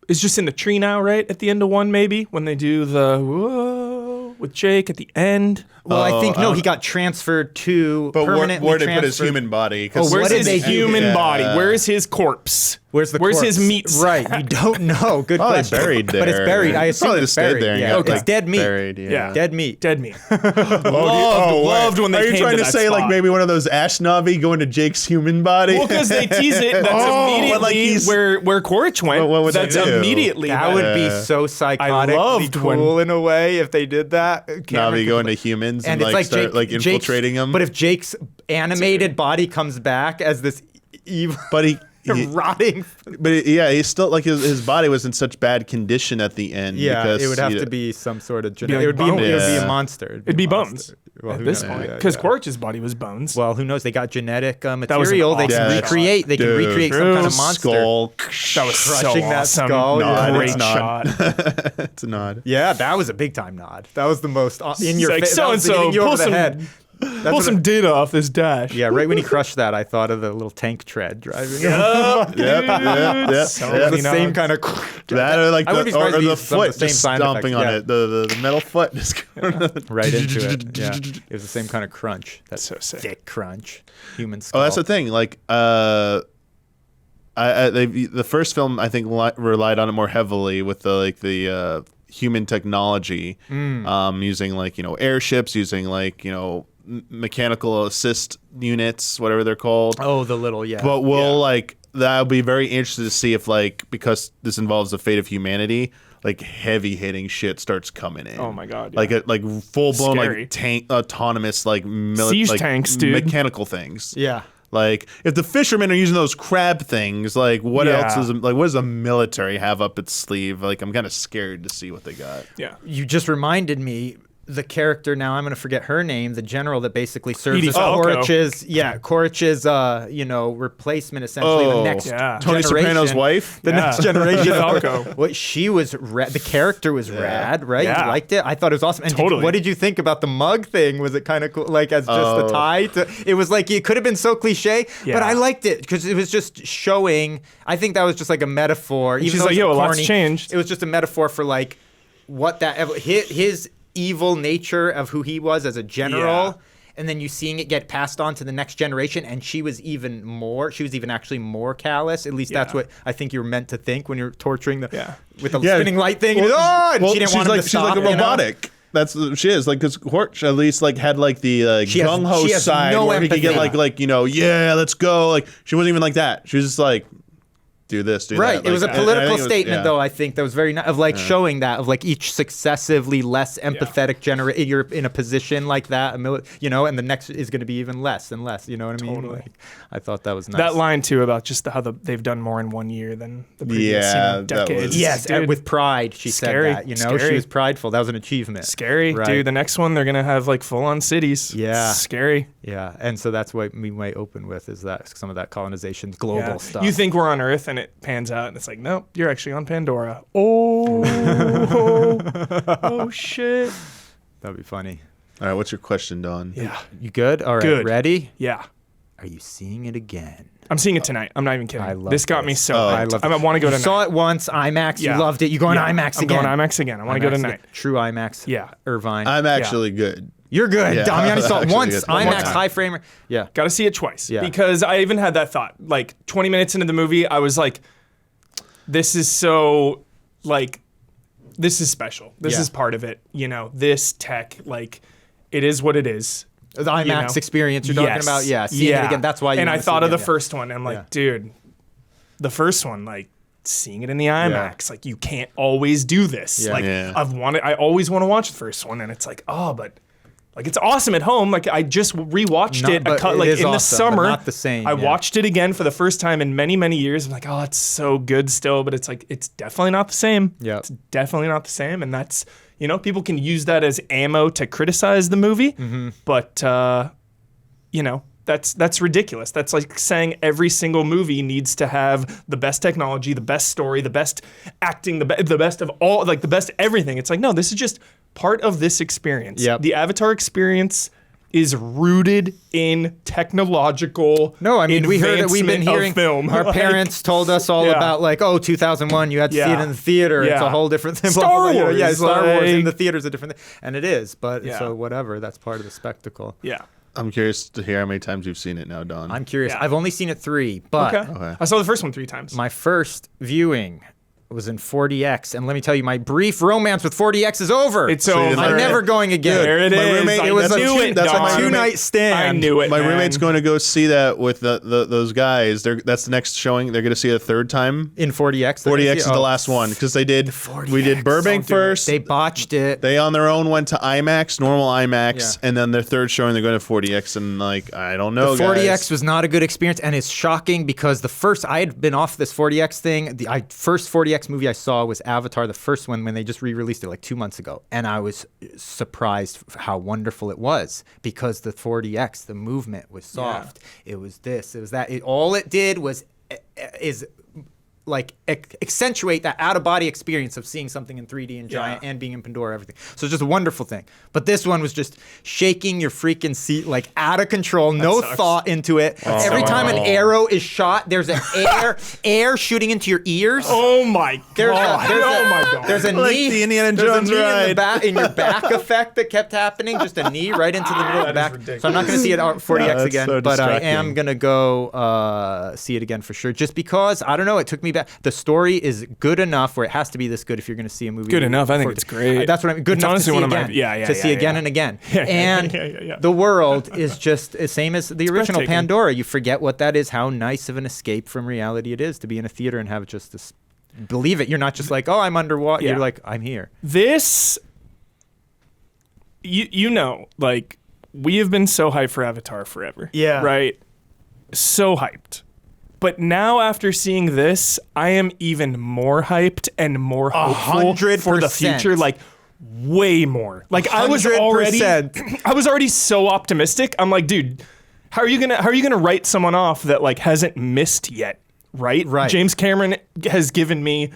S2: is just in the tree now, right? At the end of 1, maybe, when they do the whoa with Jake at the end.
S1: Well, I think no, he got transferred to
S3: But
S1: permanently
S3: where did they put his
S1: transferred-
S3: human body? 'Cause
S1: Oh,
S2: Where's
S1: what did
S2: his
S1: they
S2: human
S3: Yeah.
S2: body? Where is his corpse?
S1: Where's the
S2: Where's his
S1: corpse?
S2: meat sack?
S1: Right, you don't know. Good
S3: Probably
S1: question.
S3: buried
S1: But it's
S3: there.
S1: buried. I
S3: It's
S1: assume
S3: probably
S1: it's
S3: just stayed
S1: buried.
S3: there and
S1: Yeah,
S3: got,
S1: it's
S3: like,
S1: dead meat.
S3: buried,
S2: Yeah.
S1: Dead meat.
S2: Dead meat.
S3: Oh,
S2: loved when they
S3: Are you
S2: came
S3: trying to
S2: that
S3: say like
S2: spot.
S3: maybe one of those Ashnavi going to Jake's human body?
S2: Well, because they tease it. That's
S3: Oh,
S2: immediately
S3: but like he's-
S2: where Quaritch went.
S3: What would they
S2: that's
S3: do?
S2: immediately.
S1: That would be so psychotically
S2: loved when-
S1: cool in a way if they did that.
S3: Navi
S1: Cameron
S3: going
S1: could-
S3: to humans
S1: and
S3: and,
S1: it's
S3: like start
S1: Jake-
S3: like
S1: Jake's-
S3: infiltrating them.
S1: But if Jake's animated body comes back as this evil,
S3: But he
S1: rotting,
S3: yeah, he's still like his body was in such bad condition at the end.
S1: yeah,
S3: because,
S1: it would have
S3: you
S1: to
S3: know,
S1: be some sort of
S2: like
S1: genetic. It would be
S2: bones.
S1: a
S3: Yeah.
S1: monster.
S2: It'd be
S1: a
S2: bones
S1: monster. Well,
S2: at
S1: who
S2: this
S1: knows?
S2: point,
S1: Yeah,
S2: because
S1: yeah.
S2: Quaritch's body was bones.
S1: Well, who knows? They got genetic
S2: was an
S1: material. They
S2: awesome
S1: can
S3: shot.
S1: recreate. They can
S3: Dude.
S1: recreate some kind of monster.
S3: skull.
S2: That was so
S1: crushing that
S2: awesome.
S1: skull, yeah.
S3: No,
S2: Great
S3: it's not.
S2: shot.
S3: It's a nod.
S1: Yeah, that was a big time nod. That was the most in your
S2: like,
S1: face. That was
S2: so-and-so,
S1: hitting you over
S2: pull
S1: the
S2: some-
S1: head. That's
S2: Pull
S1: what
S2: some data off this dash.
S1: Yeah, right when he crushed that, I thought of the little tank tread driving.
S3: Yep.
S2: So
S1: It was
S2: many
S1: the same
S2: nods.
S1: kind of.
S3: That or like
S1: I wouldn't be
S3: the, or
S1: surprised if
S3: the
S1: he used some of
S3: foot
S1: the same
S3: just
S1: sound
S3: stomping
S1: effects,
S3: on
S1: yeah.
S3: it. The metal foot just
S1: right into it. Yeah, it was the same kind of crunch. That's
S2: So sick.
S1: thick crunch. Human skull.
S3: Oh, that's the thing. Like, the first film I think relied on it more heavily with the human technology, using like airships, using like mechanical assist units, whatever they're called.
S1: Oh, the little
S3: But that'll be very interesting to see if because this involves the fate of humanity, heavy hitting shit starts coming in.
S2: Oh my god!
S3: Like full blown
S2: Scary.
S3: tank autonomous
S2: Siege tanks, dude.
S3: mechanical things.
S1: Yeah.
S3: Like if the fishermen are using those crab things, what
S2: Yeah.
S3: else is what does the military have up its sleeve? I'm kind of scared to see what they got.
S2: Yeah.
S1: You just reminded me. The character, now I'm going to forget her name, the general that basically serves
S2: Edie
S1: as
S2: Falco.
S1: Quaritch's, replacement, essentially, the next
S2: Yeah.
S3: Tony
S1: generation.
S3: Soprano's wife.
S1: The
S2: Yeah.
S1: next generation.
S2: Edie Falco.
S1: What she was, the character was rad, right?
S2: Yeah.
S1: You liked it? I thought it was awesome. And
S2: Totally.
S1: what did you think about the mug thing? Was it kind of cool, as just a tie? It was it could have been so cliche,
S2: Yeah.
S1: but I liked it because it was just showing. I think that was just a metaphor. Even
S2: She's
S1: though
S2: like,
S1: it's
S2: yo, a lot's
S1: corny,
S2: changed.
S1: It was just a metaphor for what his evil nature of who he was as a general.
S2: Yeah.
S1: And then you seeing it get passed on to the next generation, and she was even actually more callous. At least that's
S2: Yeah.
S1: what I think you're meant to think when you're torturing with the
S3: Yeah.
S1: spinning light thing. And she didn't
S3: she's
S1: want him to
S3: she's
S1: stop.
S3: like a
S1: you know?
S3: robotic. That's what she is. Because Horch at least had the
S1: She has-
S3: gung ho
S1: she has
S3: side
S1: no
S3: where he could get
S1: empathy.
S3: yeah, let's go. She wasn't even like that. She was just do this, do
S1: Right.
S3: that.
S1: It was a
S3: I
S1: political
S3: think it was-
S1: statement,
S3: yeah.
S1: though, I think, that was very nice, of showing that, of each successively less empathetic generation. You're in a position like that, and the next is going to be even less and less. You know what I mean?
S2: Totally.
S1: I thought that was nice.
S2: That line too about just how they've done more in 1 year than the previous
S3: Yeah, that
S2: decades.
S3: was-
S1: Yes,
S2: Dude,
S1: with pride, she
S2: Scary,
S1: said that. She
S2: scary.
S1: was prideful. That was an achievement.
S2: scary,
S1: Right.
S2: dude. The next one they're gonna have full on cities.
S1: Yeah.
S2: Scary.
S1: Yeah, and so that's what we might open with is that some of that colonization, global
S2: Yeah.
S1: stuff.
S2: You think we're on Earth and it pans out and it's nope, you're actually on Pandora. Oh shit.
S1: That'd be funny.
S3: All right, what's your question, Don?
S2: Yeah.
S1: You good? All right,
S2: Good.
S1: ready?
S2: Yeah.
S1: Are you seeing it again?
S2: I'm seeing it tonight. I'm not even kidding.
S1: I love
S2: This got me
S1: this.
S2: so
S3: Oh,
S2: hyped.
S1: I love
S2: I want to go
S1: You
S2: tonight.
S1: saw it once, IMAX.
S2: Yeah.
S1: You loved it. You going
S2: Yeah.
S1: IMAX
S2: I'm
S1: again?
S2: going IMAX again. I want to go
S1: IMAX
S2: tonight.
S1: again. True IMAX.
S2: Yeah.
S1: Irvine.
S3: I'm actually good.
S1: You're good.
S3: Yeah,
S1: Damiani saw it
S3: actually
S1: once.
S3: good.
S1: IMAX,
S3: One time.
S1: high frame. Yeah.
S2: Got to see it twice.
S1: Yeah.
S2: Because I even had that thought. 20 minutes into the movie, I was like, this is so, this is special. This
S1: Yeah.
S2: is part of it. This tech, it is what it is.
S1: The IMAX experience you're talking about. Yeah. Seeing it again. That's why you
S2: And I
S1: wanna see
S2: thought
S1: it
S2: of the
S1: again, yeah.
S2: first one. And I'm like,
S1: Yeah.
S2: dude, the first one, seeing it in the IMAX, you can't always do this.
S1: Yeah.
S3: Yeah.
S2: I always want to watch the first one, and it's but it's awesome at home. I just rewatched
S1: Not-
S2: it
S1: but it is
S2: in the
S1: awesome, but
S2: summer.
S1: not the same,
S2: I
S1: yeah.
S2: watched it again for the first time in many, many years. I'm like, oh, it's so good still, but it's it's definitely not the same.
S1: Yeah.
S2: It's definitely not the same, and that's people can use that as ammo to criticize the movie,
S1: Mm-hmm.
S2: but that's ridiculous. That's like saying every single movie needs to have the best technology, the best story, the best acting, the best of all, the best everything. It's no, this is just part of this experience.
S1: Yep.
S2: The Avatar experience is rooted in technological.
S1: No, I mean, we heard it. We've been
S2: advancement of
S1: hearing.
S2: film.
S1: Our parents told us all
S2: Yeah.
S1: about 2001. You had to see
S2: Yeah.
S1: it in the theater. It's
S2: Yeah.
S1: a whole different thing.
S2: Star
S1: Blah, blah, blah. Yeah,
S2: Wars,
S1: Star Wars in
S2: like-
S1: the theater is a different thing, and it is. But
S2: Yeah.
S1: so whatever. That's part of the spectacle.
S2: Yeah.
S3: I'm curious to hear how many times you've seen it now, Don.
S1: I'm curious.
S2: Yeah.
S1: I've only seen it 3, but
S2: Okay. I saw the first one 3 times.
S1: my first viewing was in 40X, and let me tell you, my brief romance with 40X is over.
S2: It's
S3: So you
S2: over.
S3: didn't
S1: I'm
S3: like
S1: never
S3: it?
S1: going again.
S2: There it
S3: My
S2: is.
S3: roommate-
S2: I
S3: it was a
S2: knew
S3: two-
S2: it.
S3: that's what my
S2: Don.
S3: roommate-
S1: two-night stand.
S2: I knew it.
S3: My
S2: man.
S3: roommate's going to go see that with those guys. That's the next showing. They're going to see it a third time.
S1: In 40X.
S3: 40X is the last one because we did
S1: 40X.
S3: Burbank first.
S1: They botched it.
S3: They on their own went to IMAX, normal IMAX,
S1: Yeah.
S3: and then their third showing they're going to 40X, and I don't know.
S1: The 40X
S3: guys.
S1: was not a good experience, and it's shocking because I had been off this 40X thing. The first 40X movie I saw was Avatar, the first one, when they just re-released it 2 months ago, and I was surprised how wonderful it was because the 40X, the movement was soft. It was this, it was that. All it did was accentuate that out-of-body experience of seeing something in 3D and giant and being in Pandora, everything. So it's just a wonderful thing. But this one was just shaking your freaking seat out of control, no
S2: sucks.
S1: thought into it. Every time an arrow is shot, there's an air shooting into your ears.
S2: Oh my god. Oh my god.
S1: There's a
S3: Like
S1: knee.
S3: the Indiana
S1: there's
S3: Jones
S1: a knee
S3: ride.
S1: in your back effect that kept happening. Just a knee right into the middle of the
S2: That
S1: back.
S2: is
S1: So I'm not going to see it at 40X
S3: that's
S1: again,
S3: so
S1: but I
S3: distracting.
S1: am going to go see it again for sure. Just because, I don't know, it took me bad. The story is good enough where it has to be this good if you're going to see a movie.
S2: Good enough. I think it's great.
S1: That's what I mean. Good
S2: It's
S1: enough
S2: honestly
S1: to see
S2: one of my-
S1: again. To see again and again. And the world is just the same as the original
S2: breathtaking.
S1: Pandora. You forget what that is, how nice of an escape from reality it is to be in a theater and have just this. Believe it. You're not just like, oh, I'm underwater.
S2: Yeah.
S1: You're like, I'm here.
S2: This, you know, like, we have been so hyped for Avatar forever.
S1: Yeah.
S2: Right? So hyped. But now after seeing this, I am even more hyped and more hopeful for the
S1: 100%.
S2: future. Like, way more. Like, I was already
S1: 100%.
S2: so optimistic. I'm like, dude, how are you gonna write someone off that like hasn't missed yet? Right? James Cameron has given me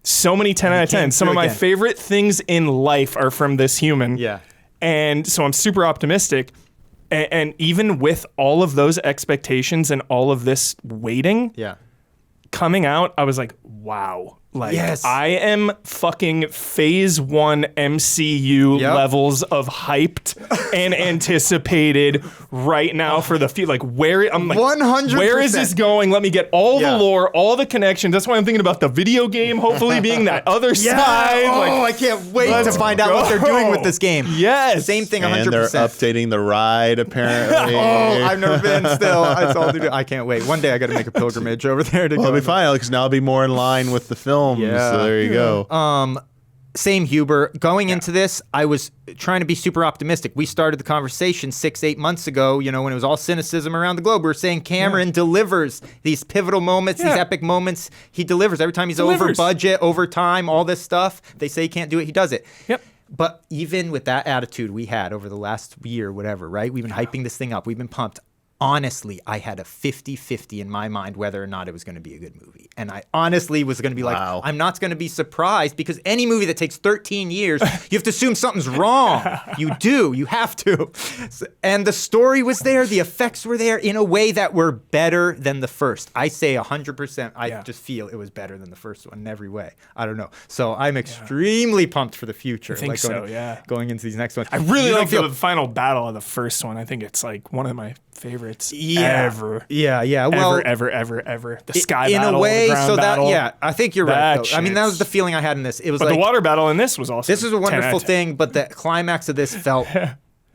S2: so many 10 out of 10. Some of my favorite things in life are from this human.
S1: Yeah.
S2: And so I'm super optimistic. And even with all of those expectations and all of this waiting, coming out, I was like, wow. Like,
S1: Yes.
S2: I am fucking phase 1 MCU levels of hyped and anticipated right now for the future. Like, I'm like,
S1: 100%.
S2: where is this going? Let me get all the lore, all the connections. That's why I'm thinking about the video game hopefully being that other side.
S1: Oh, I can't wait to find out what they're doing with this game.
S2: Yes.
S1: Same thing, 100%.
S3: And they're updating the ride, apparently.
S1: I've never been still. I can't wait. One day I got to make a pilgrimage over there to
S3: Well,
S1: go.
S3: it'll be fine, because now it'll be more in line with the films.
S1: Yeah.
S3: So there you go.
S1: Same, Huber. Going into this, I was trying to be super optimistic. We started the conversation 6-8 months ago, you know, when it was all cynicism around the globe. We were saying Cameron delivers these pivotal moments, these epic moments. He delivers. Every time he's over budget, over time, all this stuff. They say he can't do it, he does it.
S2: Yep.
S1: But even with that attitude we had over the last year, whatever, right? We've been hyping this thing up. We've been pumped. Honestly, I had a 50-50 in my mind whether or not it was going to be a good movie. And I honestly was going to be like, I'm not going to be surprised, because any movie that takes 13 years, you have to assume something's wrong. You do. You have to. And the story was there. The effects were there in a way that were better than the first. I say 100%. I just feel it was better than the first one in every way. I don't know. So I'm extremely pumped for the future.
S2: I think
S1: Going into these next ones.
S2: I really like the final battle of the first one. I think it's like one of my favorites ever.
S1: Yeah. Well,
S2: ever. The sky
S1: in
S2: battle,
S1: a way,
S2: the ground battle.
S1: I think you're right. Though. I mean, that was the feeling I had in this. It was
S2: but
S1: like
S2: the water battle in this was also.
S1: This was a wonderful thing, but the climax of this felt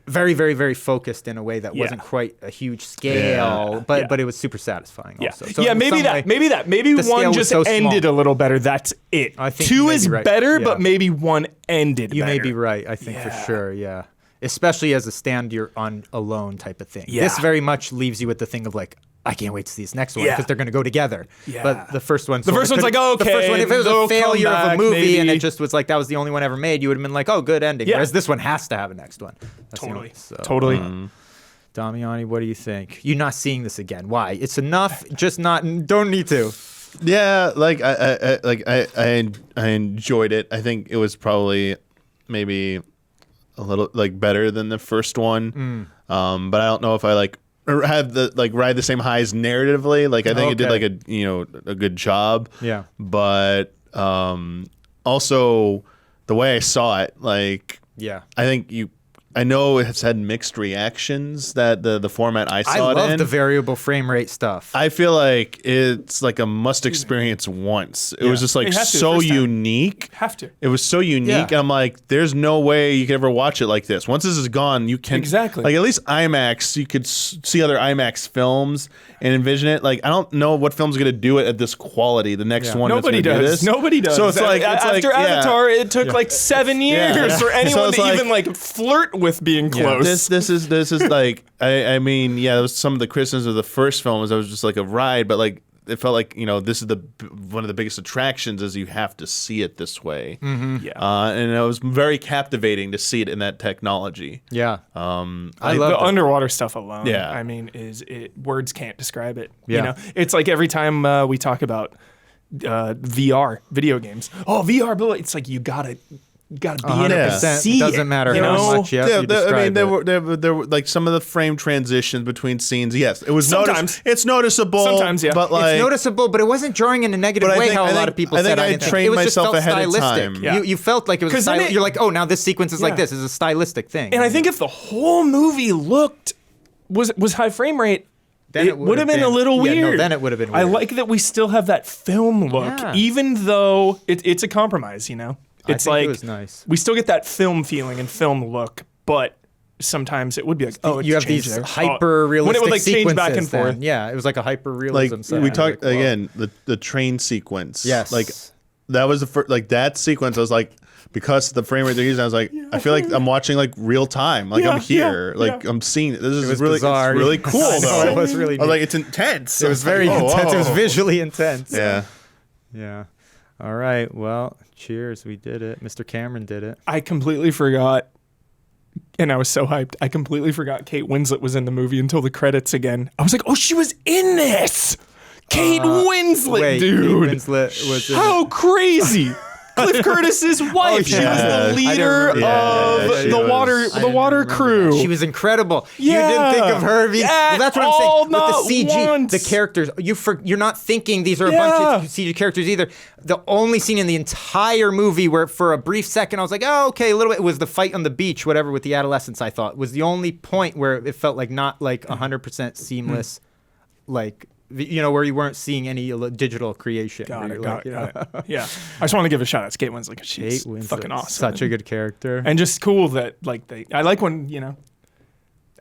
S1: very, very, very focused in a way that wasn't quite a huge scale, but it was super satisfying. Also, so
S2: maybe one just ended a little better. That's it.
S1: I think
S2: 2 is better,
S1: Yeah.
S2: but maybe 1 ended.
S1: You
S2: better.
S1: may be right. I think for sure. Yeah. Especially as a stand you're on alone type of thing.
S2: Yeah.
S1: This very much leaves you with the thing of like, I can't wait to see this next one because they're going to go together.
S2: Yeah.
S1: But the first one,
S2: like, okay.
S1: The first one, if it was a failure of a movie and
S2: maybe.
S1: it just was like that was the only one ever made, you would have been like, oh, good ending.
S2: Yeah.
S1: Whereas this one has to have a next one. That's
S2: Totally.
S1: Damiani, what do you think? You're not seeing this again. Why? It's enough. Just not. Don't need to.
S3: Yeah, like I enjoyed it. I think it was probably maybe a little like better than the first one. But I don't know if I like have the ride the same highs narratively. Like I think it did like a good job.
S1: Yeah.
S3: But also the way I saw it, like
S1: Yeah.
S3: I know it's had mixed reactions, that the format I saw it in.
S1: I love the variable frame rate stuff.
S3: I feel like it's like a must experience once. It was just like so unique.
S2: Have to.
S3: It was so unique.
S1: Yeah.
S3: And I'm like, there's no way you could ever watch it like this. Once this is gone, you can like at least IMAX. You could see other IMAX films and envision it. Like I don't know what film's gonna do it at this quality. The next one,
S2: nobody does. Nobody does.
S3: So it's like
S2: after Avatar, it took like 7 years for anyone to even like flirt with being close.
S3: This is like I mean, it was some of the criticisms of the first film was I was just like a ride, but like it felt like this is one of the biggest attractions is you have to see it this way.
S2: Mm-hmm.
S3: And it was very captivating to see it in that technology.
S1: Yeah.
S2: I love the underwater stuff alone.
S3: Yeah.
S2: I mean, words can't describe it.
S1: Yeah.
S2: It's like every time we talk about VR video games. Oh, VR, but it's like you gotta be in it to see
S1: doesn't
S2: it,
S1: matter
S2: you
S1: how
S2: know?
S1: much you describe
S3: I mean, there
S1: it.
S3: were like some of the frame transitions between scenes. Yes, it was
S2: Sometimes.
S3: it's noticeable.
S2: Sometimes, yeah.
S3: But like,
S1: It's noticeable, but it wasn't jarring in a negative
S3: But I
S1: way.
S3: think-
S1: How
S3: I
S1: a lot
S3: think-
S1: of people
S3: I
S1: said.
S3: think I
S1: didn't think.
S3: trained
S1: It was just
S3: myself
S1: felt
S3: ahead of
S1: stylistic.
S3: time.
S2: Yeah.
S1: You felt like it was.
S2: 'Cause then
S1: You're like, oh, now this sequence is like this. It's a stylistic thing.
S2: And I think if the whole movie was high frame rate,
S1: Then
S2: it would have been a little
S1: yeah,
S2: weird.
S1: No, then it would have been
S2: I
S1: weird.
S2: like that we still have that film look,
S1: Yeah.
S2: even though it's a compromise, you know? It's
S1: I think
S2: like
S1: it was nice.
S2: we still get that film feeling and film look, but sometimes it would be like, oh,
S1: you have
S2: changed
S1: these
S2: there.
S1: hyper realistic
S2: when it would like change
S1: sequences.
S2: back and forth.
S1: then. Yeah, it was like a hyper
S3: Like
S1: realism.
S3: we talked again, the train sequence.
S1: Yes.
S3: Like that was the first, like that sequence. I was like, because the frame rate they're using, I was like, I feel like I'm watching like real time. Like I'm here. Like I'm seeing this is
S1: was
S3: really
S1: bizarre.
S3: It's really cool
S1: I know,
S3: though.
S1: it was really
S3: I was
S1: neat.
S3: like, it's intense.
S1: It was very intense. It was visually intense.
S3: Yeah.
S1: Yeah. All right. Well, cheers. We did it. Mr. Cameron did it.
S2: I completely forgot, and I was so hyped. I completely forgot Kate Winslet was in the movie until the credits again. I was like, oh, she was in this. Kate Winslet,
S1: Wait,
S2: dude.
S1: Kate Winslet was in
S2: How crazy. Cliff Curtis's wife. She was
S3: yeah.
S2: the leader
S1: I don't remember.
S2: of
S3: Yeah, she
S2: the
S3: was.
S2: water
S1: I
S2: the
S1: didn't
S2: water
S1: remember
S2: crew.
S1: that. She was incredible.
S2: Yeah.
S1: You didn't think of her being. Well, that's what I'm saying.
S2: All,
S1: With
S2: not
S1: the CG,
S2: once.
S1: the characters, you're not thinking these are a
S2: Yeah.
S1: bunch of CG characters either. The only scene in the entire movie where, for a brief second, I was like, oh, okay, a little bit, was the fight on the beach, whatever, with the adolescents. I thought was the only point where it felt like not like 100% seamless, like. You know, where you weren't seeing any digital creation.
S2: Got
S1: where
S2: it,
S1: you're
S2: got
S1: like,
S2: it,
S1: you know.
S2: got it. Yeah. I just want to give a shout out to Kate Winslet because she's
S1: Kate Winslet,
S2: fucking awesome.
S1: Such a good character.
S2: And just cool that like I like when, you know,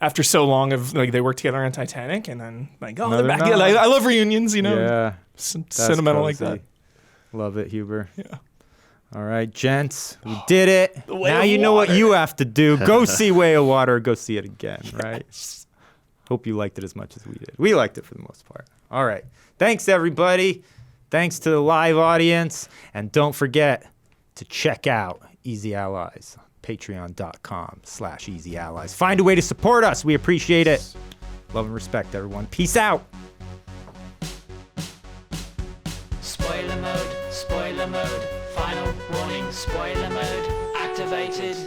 S2: after so long of like they work together on Titanic and then like, oh,
S1: No,
S2: they're
S1: they're
S2: back together.
S1: not.
S2: Like, I love reunions, you know.
S1: Yeah.
S2: That's
S1: That's
S2: sentimental like
S1: cozy.
S2: that.
S1: Love it, Huber.
S2: Yeah.
S1: All right, gents, we did it.
S2: Way
S1: Now
S2: of
S1: you know what
S2: Water.
S1: you have to do. Go see Way of Water. Go see it again, right? Hope you liked it as much as we did. We liked it for the most part. All right. Thanks, everybody. Thanks to the live audience. And don't forget to check out Easy Allies. Patreon.com/Easy Allies. Find a way to support us. We appreciate it. Love and respect, everyone. Peace out.
S4: Spoiler mode, final warning, spoiler mode activated.